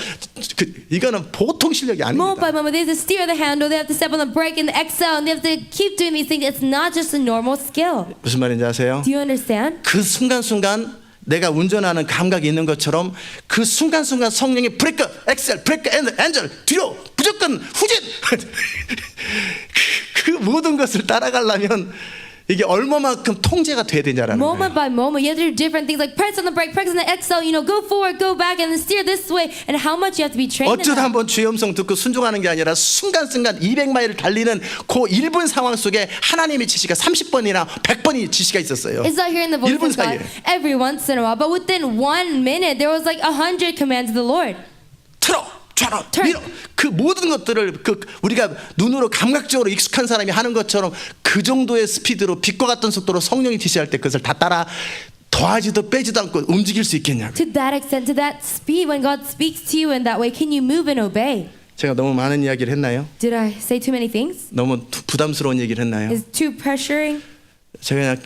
이거는 보통 실력이 Moment by 아닙니다. moment, they have to steer the handle, they have to step on the brake and the excel, and they have to keep doing these things. It's not just a normal skill. 무슨 말인지 아세요? Do you understand? 그 순간순간 내가 운전하는 감각이 있는 것처럼 그 순간순간 성령이 브레이크, 엑셀, 브레이크, 엔젤 뒤로 무조건 후진 그 모든 것을 따라가려면 이게 얼마만큼 통제가 돼야 되냐라는 Moment 거예요. by moment, you have to do different things like press on the brake, press on the excel, go forward, go back, and then steer this way. And how much you have to be trained in 어쩌다 that. 한번 주의 음성 듣고 순종하는 게 아니라 순간순간 200마일을 달리는 그 1분 상황 속에 하나님의 지시가 30번이나 100번이 지시가 있었어요. It's not hearing the voice 1분 of God 사이에. every once in a while, but within 1 minute, there was like 100 commands of the Lord. 틀어 좌로 Turn. 밀어 그 모든 것들을 우리가 눈으로 감각적으로 익숙한 사람이 하는 것처럼 그 정도의 스피드로 빛과 같은 속도로 성령이 지시할 때 그것을 다 따라 더하지도 빼지도 않고 움직일 수 있겠냐고. To that extent, to that speed, when God speaks to you in that way, can you move and obey? 제가 너무 많은 이야기를 했나요? Did I say too many things? 너무 부담스러운 얘기를 했나요? Is too pressuring? 제가 그냥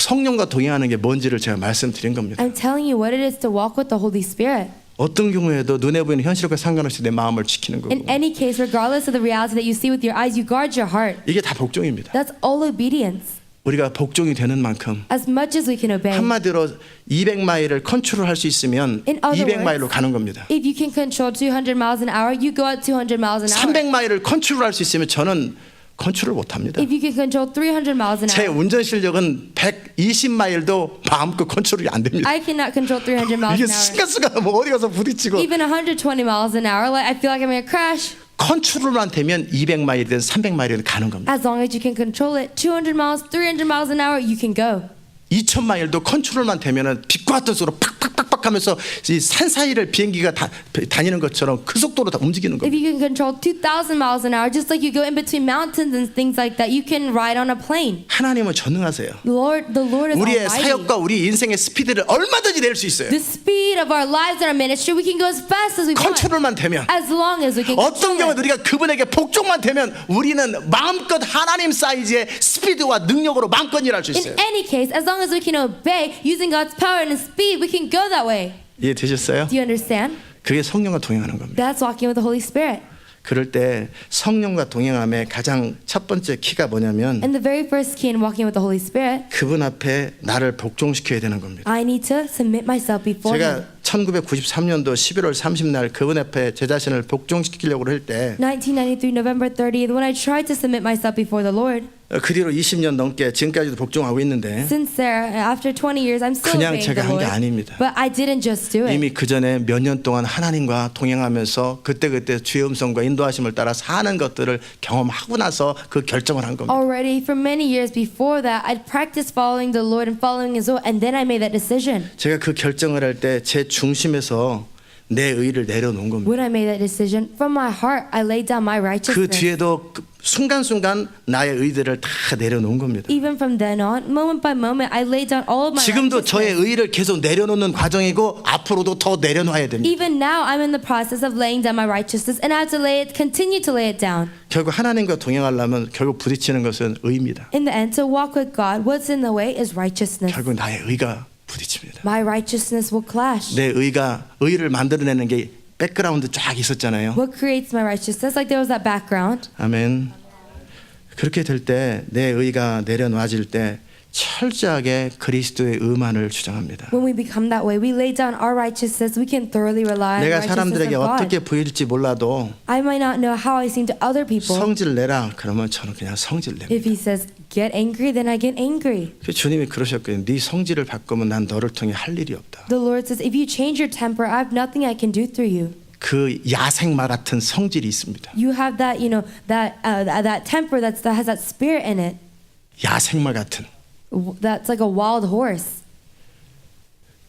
성령과 동행하는 게 뭔지를 제가 말씀드린 겁니다. I'm telling you what it is to walk with the Holy Spirit. 어떤 경우에도 눈에 보이는 현실과 상관없이 내 마음을 지키는 거고 In any case, regardless of the reality that you see with your eyes, you guard your heart. 이게 다 복종입니다. That's all obedience. 우리가 복종이 되는 만큼 As much as we can obey. 한마디로 200마일을 컨트롤할 수 있으면 In other 200마일로 words, 가는 겁니다. If you can control 200 miles an hour, you go at 200 miles an hour. 300마일을 컨트롤할 수 있으면 저는 컨트롤 못합니다. If you can control 300 miles an 제 hour, 운전 실력은 120마일도 마음껏 컨트롤이 안 됩니다. I cannot control 300 miles 이게 an hour. 순간순간 뭐 어디 가서 부딪히고 Even 120 miles an hour, like I feel like I'm gonna crash. 컨트롤만 되면 200마일이든 300마일이든 가는 겁니다. As long as you can control it, 200 miles, 300 miles an hour, you can go. 2000마일도 컨트롤만 되면은 빛과 같은 속도로 팍팍팍팍 하면서 이 산 사이를 비행기가 다니는 것처럼 그 속도로 다 움직이는 If 겁니다. you can control 2,000 miles an hour, just like you go in between mountains and things like that, you can ride on a plane. 하나님은 전능하세요. The Lord is 우리의 almighty. 사역과 우리 인생의 스피드를 얼마든지 낼 수 있어요. The speed of our lives and our ministry, we can go as fast as we want. 컨트롤만 되면. As long as we can 어떤 control 경우에 it. 우리가 그분에게 복종만 되면 우리는 마음껏 하나님 사이즈의 스피드와 능력으로 마음껏 일할 수 In 있어요. any case, as long as we can obey, using God's power and speed, we can go that way. 이해되셨어요? Do you understand? 그게 성령과 동행하는 겁니다. That's walking with the Holy Spirit. 그럴 때 성령과 동행함의 가장 첫 번째 키가 뭐냐면 And the very first key in walking with the Holy Spirit, 그분 앞에 나를 복종시켜야 되는 겁니다. I need to submit myself before Him. 제가 1993년도 11월 30날 그분 앞에 제 자신을 복종시키려고 할 때 1993 November 30th, when I tried to submit myself before the Lord, 그 뒤로 20년 넘게 지금까지도 복종하고 있는데 since there, after 20 years, I'm still 그냥 obeying 제가 the 한 게 Lord. 아닙니다. But I didn't just do it. 이미 그 전에 몇 년 동안 하나님과 동행하면서 그때그때 주의 음성과 인도하심을 따라 사는 것들을 경험하고 나서 그 결정을 한 겁니다. Already for many years before that, I'd practiced following the Lord and following His will, and then I made that decision. 제가 그 결정을 할 때 제 중심에서 내 의를 내려놓은 겁니다. When I made that decision, from my heart, I laid down my 그 righteousness. 뒤에도 순간순간 나의 의들을 다 내려놓은 겁니다. Even from then on, moment by moment, I laid down all of my 지금도 저의 righteousness. 의를 계속 내려놓는 과정이고 앞으로도 더 내려놔야 됩니다. Even now, I'm in the process of laying down my righteousness, and I have to continue to lay it down. 결국 하나님과 동행하려면 결국 부딪히는 것은 의입니다. In the end, to walk with God, what's in the way is righteousness. 결국 나의 의가 부딪힙니다. My righteousness will clash. 내 의를 만들어내는 게 백그라운드 쫙 있었잖아요. What creates my righteousness? Like there was that background. 아멘. 그렇게 될 때 내 의가 내려놔질 때 철저하게 그리스도의 의만을 주장합니다. When we become that way, we lay down our righteousness. We can thoroughly rely on the 내가 righteousness 사람들에게 of God. 어떻게 보일지 몰라도 I might not know how I seem to other people. 성질 내라 그러면 저는 그냥 성질 냅니다. If He says get angry, then I get angry. 주님이 그러셨거든요. 네 성질을 바꾸면 난 너를 통해 할 일이 없다. The Lord says, if you change your temper, I have nothing I can do through you. 그 야생마 같은 성질이 있습니다. You have that, that temper that has that spirit in it. 야생마 같은. That's like a wild horse.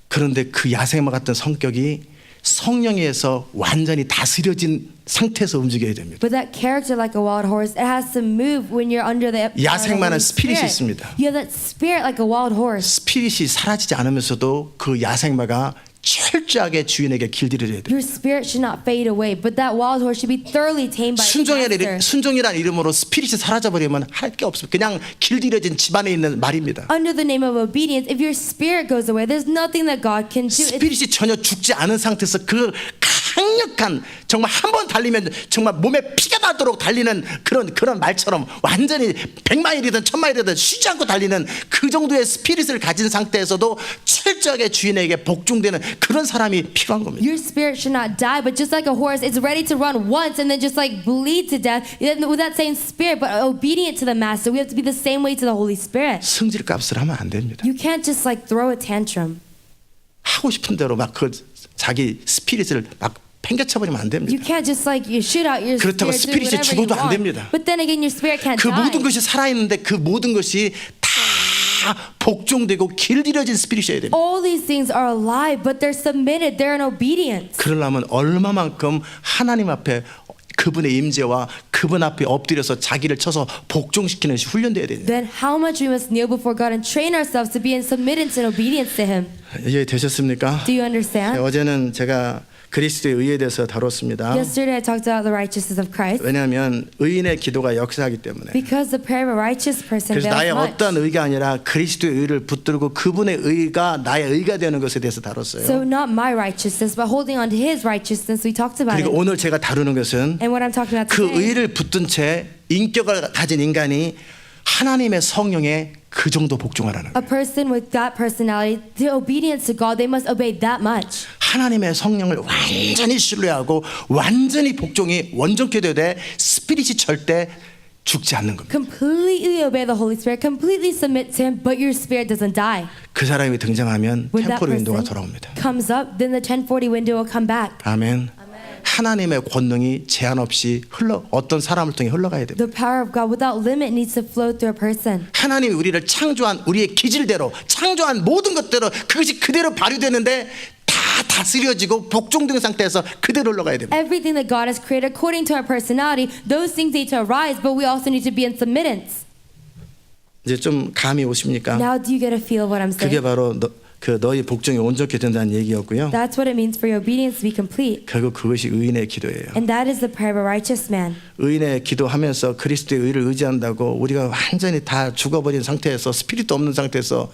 그런데 그 야생마 같은 성격이 성령에 의해서 완전히 다스려진 상태에서 움직여야 됩니다. But that character, like a wild horse, it has to move when you're under the 야생마는 Holy 스피릿이 Spirit. 있습니다. You have that spirit like a wild horse. 스피릿이 사라지지 않으면서도 그 야생마가 철저하게 주인에게 길들여야 돼요. Your spirit should not fade away, but that wild horse should be thoroughly tamed by its master. 순종이라는 이름으로 스피릿이 사라져버리면 할 게 없어요. 그냥 길들여진 집안에 있는 말입니다. Under the name of obedience, if your spirit goes away, there's nothing that God can do. 스피릿이 전혀 죽지 않은 상태에서 그 강력한 정말 한 번 달리면 정말 몸에 피가 나도록 달리는 그런 말처럼 완전히 100마일이든 1000마일이든 쉬지 않고 달리는 그 정도의 스피릿을 가진 상태에서도 철저하게 주인에게 복종되는 그런 사람이 필요한 겁니다. Your spirit should not die, but just like a horse, it's ready to run once and then just like bleed to death. With that same spirit, but obedient to the master, we have to be the same way to the Holy Spirit. 성질 값을 하면 안 됩니다. You can't just like throw a tantrum. 하고 싶은 대로 막 그 자기 스피릿을 막 팽개쳐버리면 안 됩니다. You can't just like you shoot out your 그렇다고 spirit, do 스피릿이 whatever you 죽어도 안 want. 됩니다. But then again, your spirit can't 그 die. 모든 것이 살아있는데 그 모든 것이 다 복종되고 길들여진 스피릿이어야 됩니다. All these things are alive, but they're submitted. They're in obedience. 그러려면 얼마만큼 하나님 앞에 그분의 임재와 그분 앞에 엎드려서 자기를 쳐서 복종시키는 훈련돼야 되냐. Then how much we must kneel before God and train ourselves to be in submittance and obedience to Him. 이해 되셨습니까? Do you understand? 어제는 제가 그리스도의 의에 대해서 다뤘습니다. Yesterday I talked about the righteousness of Christ. 왜냐하면 의인의 기도가 역사하기 때문에. Because the prayer of a righteous person 그래서 나의 avails much. 어떤 의가 아니라 그리스도의 의를 붙들고 그분의 의가 나의 의가 되는 것에 대해서 다뤘어요. So not my righteousness, but holding on to His righteousness, we talked about 그리고 it. 오늘 제가 다루는 것은 And what I'm talking about 그 today, 의를 붙든 채 인격을 가진 인간이 하나님의 성령에 그 정도 복종하라는 a 거예요. person with that personality, the obedience to God, they must obey that much. 하나님의 성령을 완전히 신뢰하고 완전히 복종이 원정케 되되 스피릿이 절대 죽지 않는 겁니다. Completely obey the Holy Spirit, completely submit to Him, but your spirit doesn't die. 그 사람이 등장하면 When that 템포리 윈도가 person 돌아옵니다. comes up, then the 1040 window will come back. 아멘. 하나님의 권능이 제한 없이 어떤 사람을 통해 흘러가야 됩니다. The power of God without limit needs to flow through a person. 하나님이 우리를 창조한 우리의 기질대로 창조한 모든 것대로 그것이 그대로 발휘되는데 다 다스려지고 복종된 상태에서 그대로 흘러가야 됩니다. Everything that God has created according to our personality, those things need to arise, but we also need to be in submittance. 이제 좀 감이 오십니까? Now do you get a feel of what I'm 그게 saying? 바로 너희 복종이 온전케 된다는 얘기였고요. That's what it means for your obedience to be complete. 결국 그것이 의인의 기도예요. And that is the prayer of a righteous man. 의인의 기도하면서 그리스도의 의를 의지한다고 우리가 완전히 다 죽어버린 상태에서 스피릿도 없는 상태에서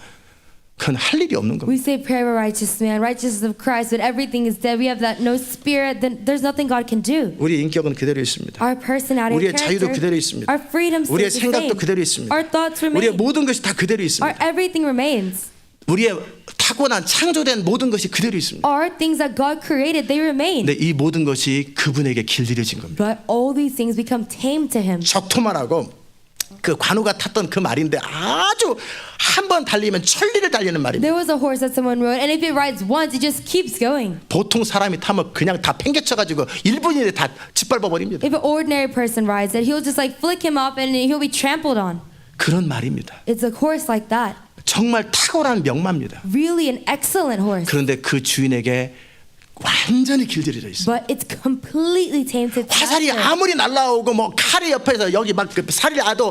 그건 할 일이 없는 겁니다. We say prayer of a righteous man, righteousness of Christ, but everything is dead. We have that no spirit, then there's nothing God can do. 우리 인격은 그대로 있습니다. Our personality, 우리의 our 자유도 character, 그대로 있습니다. our freedom 우리의 stays the 생각도 same. 그대로 있습니다. Our thoughts 우리의 remain. 모든 것이 다 그대로 Our 있습니다. everything remains. 우리의 타고난 창조된 모든 것이 그대로 있습니다. Our things that God created, they remain. 근데 이 모든 것이 그분에게 길들여진 겁니다. But all these things become tame to Him. 적토마라고 그 관우가 탔던 그 말인데 아주 한 번 달리면 천리를 달리는 말입니다. There was a horse that someone rode, and if it rides once, it just keeps going. 보통 사람이 타면 그냥 다 팽개쳐가지고 1분 이내에 다 짓밟아 버립니다. If an ordinary person rides it, he'll just like flick him off and he'll be trampled on. 그런 말입니다. It's a horse like that. 정말 탁월한 명마입니다. Really an excellent horse. 그런데 그 주인에게 완전히 길들여져 있어요. But it's completely tainted. 화살이 아무리 날라오고 뭐 칼이 옆에서 여기 막 그 살이 나도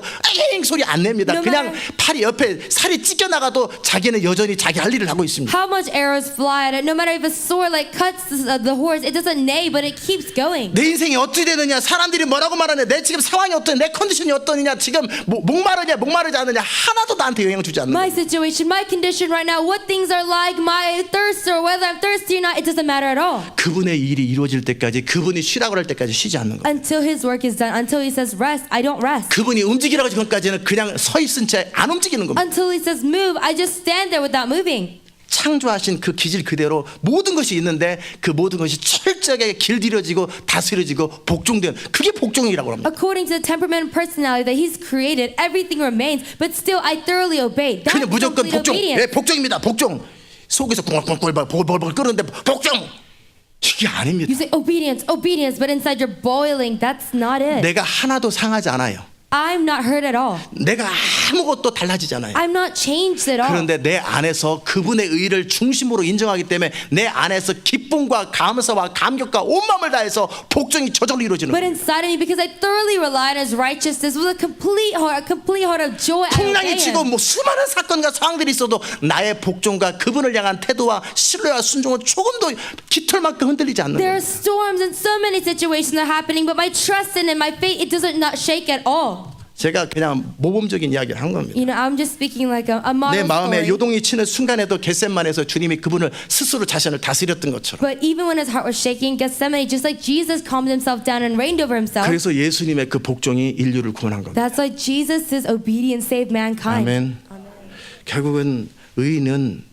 엥 소리 안 냅니다. No 그냥 matter- 팔이 옆에 살이 찢겨 나가도 자기는 여전히 자기 할 일을 하고 있습니다. How much arrows fly at it, no matter if a sword like cuts the horse, it doesn't neigh, but it keeps going. 내 인생이 어떻게 되느냐, 사람들이 뭐라고 말하냐, 내 지금 상황이 어떠냐, 내 컨디션이 어떠느냐, 지금 목마르냐 목마르지 않느냐 하나도 나한테 영향 주지 않는 My 거예요. situation, my condition right now, what things are like, my thirst or whether I'm thirsty or not, it doesn't matter at all. 그분의 일이 이루어질 때까지, 그분이 쉬라고 할 때까지 쉬지 않는 거예요. Until His work is done, until He says rest, I don't rest. 그분이 움직이라고 전까지는 그냥 서 있은 채 안 움직이는 겁니다. Until He says move, I just stand there without moving. 창조하신 그 기질 그대로 모든 것이 있는데 그 모든 것이 철저하게 길들여지고 다스려지고 복종된, 그게 복종이라고 합니다. According to the temperament and personality that He's created, everything remains, but still I thoroughly obey. That's 그냥 무조건 complete 복종. obedience. 예, 복종입니다. 복종. 속에서 벌벌 끓는데 복종. 이게 아닙니다. You say obedience, obedience, but inside you're boiling. That's not it. 내가 하나도 상하지 않아요. I'm not hurt at all. 내가 아무것도 달라지지 않아요. I'm not changed at all. 그런데 내 안에서 그분의 의를 중심으로 인정하기 때문에 내 안에서 기쁨과 감사와 감격과 온 마음을 다해서 복종이 저절로 이루어지는 But 거예요. inside of me, because I thoroughly rely on His righteousness with a complete heart of joy, I obey 풍랑이 치고 Him. 뭐 수많은 사건과 상황들이 있어도 나의 복종과 그분을 향한 태도와 신뢰와 순종은 조금도 깃털만큼 흔들리지 않는 There 거예요. are storms and so many situations that are happening, but my trust in Him, my faith, it doesn't not shake at all. 제가 그냥 모범적인 이야기를 한 겁니다. You know, I'm just speaking like a 내 model 마음에 story. 요동이 치는 순간에도 겟셋만에서 주님이 그분을 스스로 자신을 다스렸던 것처럼. But even when his heart was shaking in Gethsemane, just like Jesus calmed himself down and reigned over himself, 그래서 예수님의 그 복종이 인류를 구원한 겁니다. that's why Jesus' obedience saved mankind. 아멘. 결국은 의인이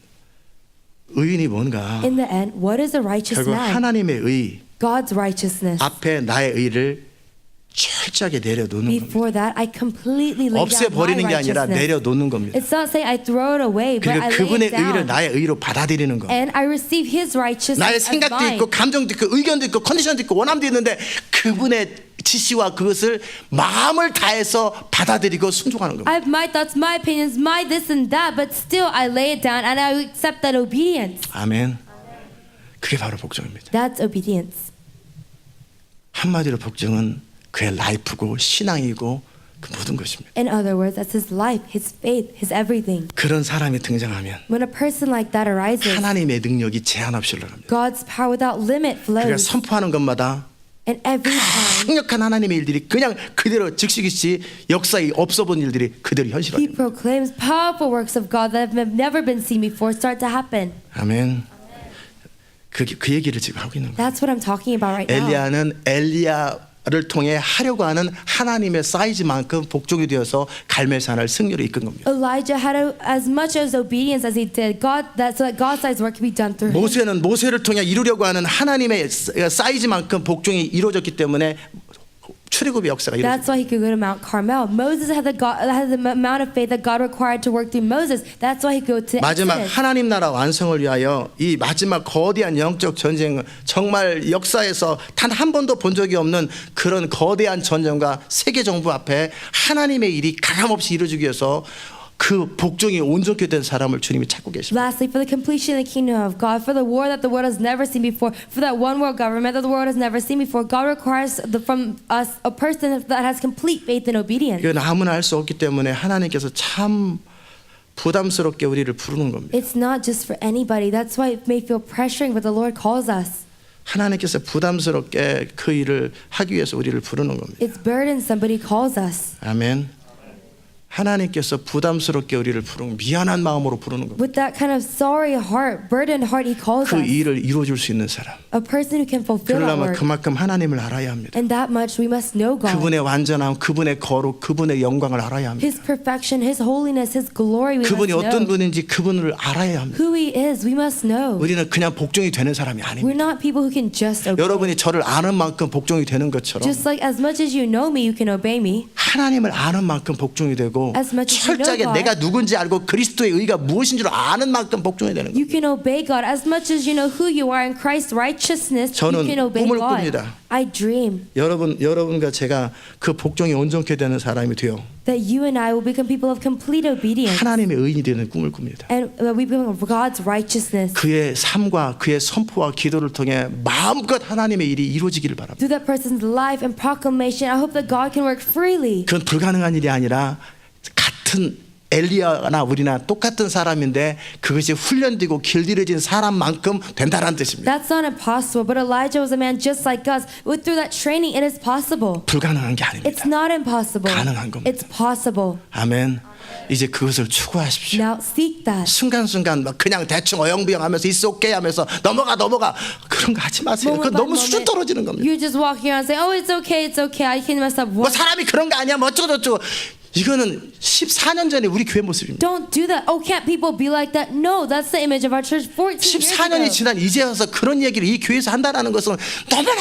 뭔가? In the end, what is a righteous 결국 man? 하나님의 의 God's righteousness. 앞에 나의 의를 철저하게 내려놓는 겁니다. Before that, I completely lay down my 없애버리는 게 아니라 righteousness. 내려놓는 겁니다. It's not saying I throw it away, but 그리고 I lay 그분의 it 의를 down. 나의 의로 받아들이는 겁니다. And I receive His righteousness 나의 as 생각도 mine. 있고 감정도 있고 의견도 있고 컨디션도 있고 원함도 있는데 그분의 지시와 그것을 마음을 다해서 받아들이고 순종하는 겁니다. I have my thoughts, my opinions, my this and that, but still I lay it down and I accept that obedience. 아멘. 그게 바로 복종입니다. That's obedience. 한마디로 복종은 그의 라이프고 신앙이고 그 모든 것입니다. In other words, that's His life, His faith, His everything. 그런 사람이 등장하면 When a person like that arises, 하나님의 능력이 제한 없이 흘러갑니다. God's power without limit 그가 flows. 선포하는 것마다 And every time 강력한 하나님의 일들이 그냥 그대로 즉시즉시 역사에 없어 본 일들이 그대로 He 현실화됩니다. proclaims powerful works of God that have never been seen before start to happen. 아멘. 그 얘기를 지금 하고 있는 거예요. That's what I'm talking about right now. 엘리야는 엘리야를 통해 하려고 하는 하나님의 사이즈만큼 복종이 되어서 갈멜산을 승리로 이끈 겁니다. Elijah had as much as obedience as he did. So that God's sized work could be done through him. 모세는 모세를 통해 이루려고 하는 하나님의 사이즈만큼 복종이 이루어졌기 때문에 출애굽의 역사가 이루어집니다. That's why he could go to Mount Carmel. Moses had the amount of faith that God required to work through Moses. That's why he could go to 마지막 Exodus. 하나님 나라 완성을 위하여 이 마지막 거대한 영적 전쟁, 정말 역사에서 단 한 번도 본 적이 없는 그런 거대한 전쟁과 세계 정부 앞에 하나님의 일이 가감없이 이루어지기 위해서 그 복종이 온전케 된 사람을 주님이 찾고 계십니다. Lastly, for the completion of the kingdom of God, for the war that the world has never seen before, for that one world government that the world has never seen before, God requires from us a person that has complete faith and obedience. 이건 아무나 할 수 없기 때문에 하나님께서 참 부담스럽게 우리를 부르는 겁니다. It's not just for anybody. That's why it may feel pressuring, but the Lord calls us. 하나님께서 부담스럽게 그 일을 하기 위해서 우리를 부르는 겁니다. It's burdensome, but He calls us. 아멘. 하나님께서 부담스럽게 우리를 부르는 미안한 마음으로 부르는 겁니다. With that kind of sorry heart, burdened heart, He calls 그 us. 일을 이루어줄 수 있는 사람. A person who can fulfill that 그러려면 work. 그만큼 하나님을 알아야 합니다. And that much we must know God. 그분의 완전함, 그분의 거룩, 그분의 영광을 알아야 합니다. His perfection, His holiness, His glory we 그분이 must 어떤 know. 분인지 그분을 알아야 합니다. Who He is, we must know. 우리는 그냥 복종이 되는 사람이 아닙니다. We're not people who can just obey. 여러분이 저를 아는 만큼 복종이 되는 것처럼 Just like as much as you know me, you can obey me. 하나님을 아는 만큼 복종이 되고 As much as you know 철저하게 God. 내가 누군지 알고 그리스도의 의가 무엇인지를 아는 만큼 복종이 되는 거예요. You can obey God as much as you know who you are in Christ's righteousness. You 저는 can obey 꿈을 God. 꿉니다. I dream 여러분과 제가 그 복종이 온전케 되는 사람이 되어 that you and I will become people of complete obedience, 하나님의 의인이 되는 꿈을 꿉니다. and we become God's righteousness. 그의 삶과 그의 선포와 기도를 통해 마음껏 하나님의 일이 이루어지기를 바랍니다. Through that person's life and proclamation, I hope that God can work freely. 그건 불가능한 일이 아니라 같은 엘리야나 우리나 똑같은 사람인데 그것이 훈련되고 길들여진 사람만큼 된다는 뜻입니다. That's not impossible, but Elijah was a man just like us. Through that training, it is possible. 불가능한 게 It's 아닙니다. not impossible. 가능한 겁니다. It's possible. 아멘. 이제 그것을 추구하십시오. Now seek that. 순간순간 막 그냥 대충 어영부영하면서 있어 오케이 하면서 넘어가 그런 거 하지 마세요. 그건 너무 수준 떨어지는 겁니다. You're just walking around saying, "Oh, it's okay, I can mess up." 뭐 사람이 그런 거 아니야 뭐 어쩌고저쩌고. 이거는 14년 전에 우리 교회 모습입니다. Don't do that. Oh, can't people be like that? No, that's the image of our church 14 years 14년이 ago. 지난 이제 와서 그런 얘기를 이 교회에서 한다는 것은 너무나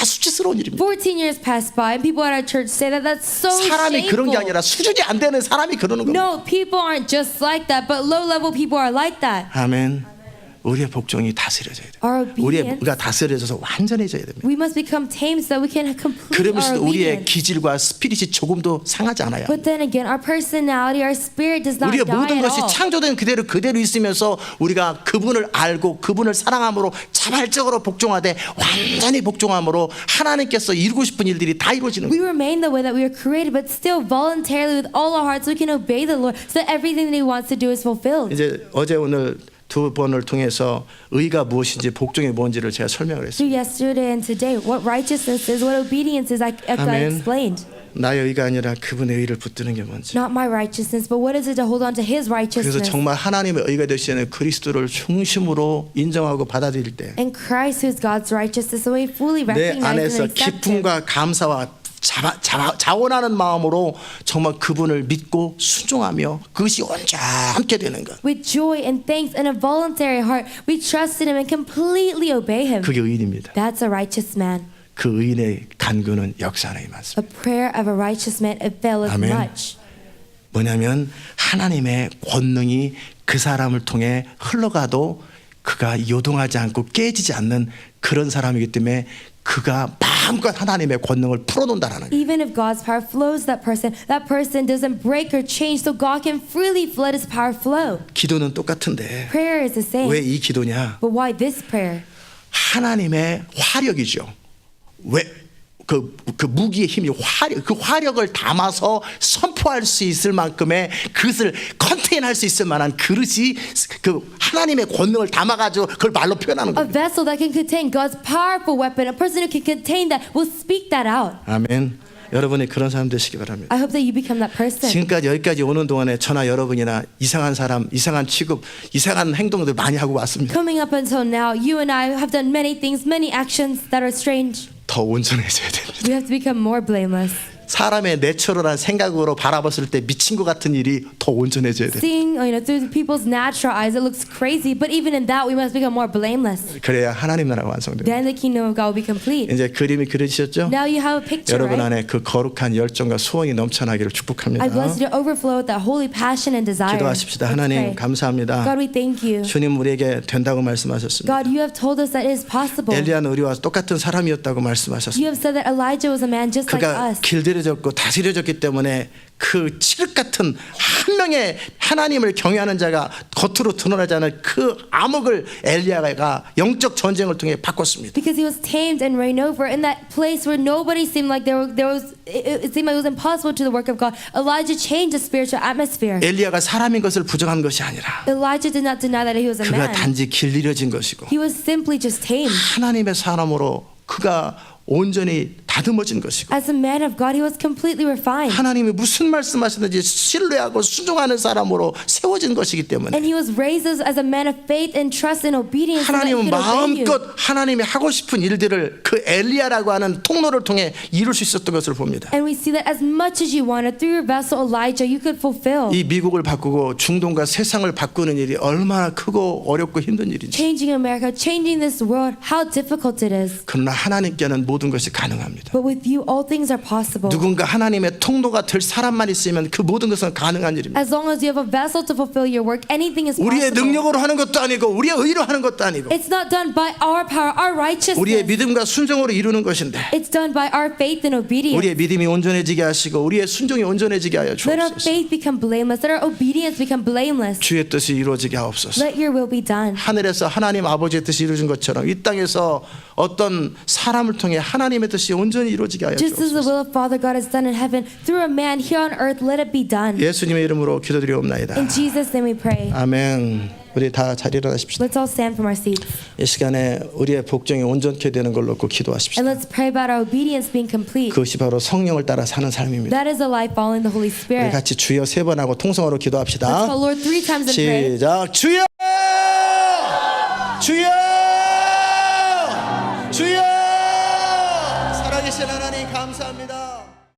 수치스러운 일입니다. 14 years passed by and people at our church say that. That's so 사람이 그런 게 shameful. 아니라 수준이 안 되는 사람이 그러는 겁니다. No, people aren't just like that, but low-level people are like that. 아멘. 우리의 복종이 다스려져야 돼요. Our obedience. 우리가 다스려져서 완전해져야 됩니다. We must become tame so that we can complete our 그러면서도 우리의 obedience. 기질과 스피릿이 조금도 상하지 않아요. But then again, our personality, our spirit does not 우리의 die 모든 at 것이 all. 창조된 그대로 있으면서 우리가 그분을 알고 그분을 사랑함으로 자발적으로 복종하되 완전히 복종함으로 하나님께서 이루고 싶은 일들이 다 이루어지는 We 거예요. remain the way that we were created, but still voluntarily with all our hearts we can obey the Lord so that everything that He wants to do is fulfilled. 이제 어제 오늘 두 번을 통해서 의가 무엇인지 복종이 뭔지를 제가 설명을 했습니다. Through yesterday and today, what righteousness is, what obedience is, I Amen. explained. 나의 의가 아니라 그분의 의를 붙드는 게 뭔지. Not my righteousness, but what is it to hold on to His 그래서 righteousness? 정말 하나님의 의가 되시는 그리스도를 중심으로 인정하고 받아들일 때 내 And Christ, who is God's righteousness, so we fully recognize 안에서 and accept Him. 기쁨과 감사와 자원하는 마음으로 정말 그분을 믿고 순종하며 그것이 온전케 되는 것. With joy and thanks and a voluntary heart, we trust in Him and completely obey Him. 그게 의인입니다. That's a righteous man. 그 의인의 간구는 역사하는 많습니다. A prayer of a righteous man availeth Amen. much. 뭐냐면 하나님의 권능이 그 사람을 통해 흘러가도 그가 요동하지 않고 깨지지 않는 그런 사람이기 때문에 그가 마음껏 하나님의 권능을 풀어놓는다라는 거예요. Even if God's power flows that person doesn't break or change, so God can freely let His power flow. 기도는 똑같은데 Prayer is the same. 왜 이 기도냐? But why this prayer? 하나님의 화력이죠. 왜 그 무기의 힘이 그 화력을 담아서 선포할 수 있을 만큼의 그것을 컨테인할 수 있을 만한 그릇이 그 하나님의 권능을 담아가지고 그걸 말로 표현하는 A 겁니다. vessel that can contain God's powerful weapon, a person who can contain that will speak that out. 아멘. 여러분이 그런 사람 되시기 바랍니다. I hope that you become that person. 지금까지 여기까지 오는 동안에 저나 여러분이나 이상한 사람, 이상한 취급, 이상한 행동들 많이 하고 왔습니다. Coming up until now, you and I have done many things, many actions that are strange. 더 온전해져야 됩니다. We have to become more blameless. 사람의 내추럴한 생각으로 바라봤을 때 미친 것 같은 일이 더 온전해져야 돼. Seeing, through people's natural eyes, it looks crazy, but even in that, we must become more blameless. 그래야 하나님 나라가 완성돼요. Then the kingdom of God will be complete. 이제 그림이 그려지셨죠? Now you have a picture, 여러분 right? 안에 그 거룩한 열정과 소원이 넘쳐나기를 축복합니다. I bless you to overflow with that holy passion and desire. 기도하십시다. Let's 하나님 pray. 감사합니다. God, we thank you. 주님 우리에게 된다고 말씀하셨습니다. God, you have told us that it is possible. 엘리야는 우리와 똑같은 사람이었다고 말씀하셨습니다. You have said that Elijah was a man just like 그가 us. 길들여졌고 다스려졌기 때문에 그 칠흑 같은 한 명의 하나님을 경외하는 자가 겉으로 드러나지 않은 그 암흑을 엘리야가 영적 전쟁을 통해 바꿨습니다. Because he was tamed and reigned over in that place where nobody seemed like it seemed like it was impossible to the work of God. Elijah changed the spiritual atmosphere. 엘리야가 사람인 것을 부정한 것이 아니라 Elijah did not deny that he was a 그가 man. 단지 길들여진 것이고 He was simply just tamed. 하나님의 사람으로 그가 온전히 다듬어진 것이고 As a man of God, he was completely refined. 하나님이 무슨 말씀하시는지 신뢰하고 순종하는 사람으로 세워진 것이기 때문에 And he was raised as a man of faith and trust and obedience so that he 하나님은 could obey you. 마음껏 하나님이 하고 싶은 일들을 그 엘리야라고 하는 통로를 통해 이룰 수 있었던 것을 봅니다. And we see that as much as you wanted through your vessel Elijah, you could fulfill. 이 미국을 바꾸고 중동과 세상을 바꾸는 일이 얼마나 크고 어렵고 힘든 일인지. Changing America, changing this world, how difficult it is. 그러나 하나님께는 모든 것이 가능합니다. But with you, all things are possible. 누군가 하나님의 통로가 될 사람만 있으면 그 모든 것은 가능한 일입니다. As long as you have a vessel to fulfill your work, anything is 우리의 possible. 능력으로 하는 것도 아니고 우리의 의로 하는 것도 아니고 It's not done by our power, our 우리의 righteousness. 믿음과 순종으로 이루는 것인데 It's done by our faith and obedience. 우리의 믿음이 온전해지게 하시고 우리의 순종이 온전해지게 하여 Let our 주옵소서. faith become blameless. Let our obedience become blameless. 주의 뜻이 이루어지게 하옵소서. Let your will be done. 하늘에서 하나님 아버지의 뜻이 이루어진 것처럼 이 땅에서 어떤 사람을 통해 하나님의 뜻이 온전히 이루어지게 하여 Just as the 주옵소서. will of Father God is done in heaven, through a man here on earth, let it be done. 예수님의 이름으로 기도드리옵나이다. In Jesus' name we pray. 아멘. 우리 다 자리 일어나십시다. Let's all stand from our seats. 이 시간에 우리의 복종이 온전케 되는 걸로 꼭 기도하십시다. And let's pray about our obedience being complete. 그것이 바로 성령을 따라 사는 삶입니다. That is a life following the Holy 우리 Spirit. 같이 주여 세 번 하고 통성으로 Let's 기도합시다. call Lord 3 times and pray. 시작. 주여! 주여!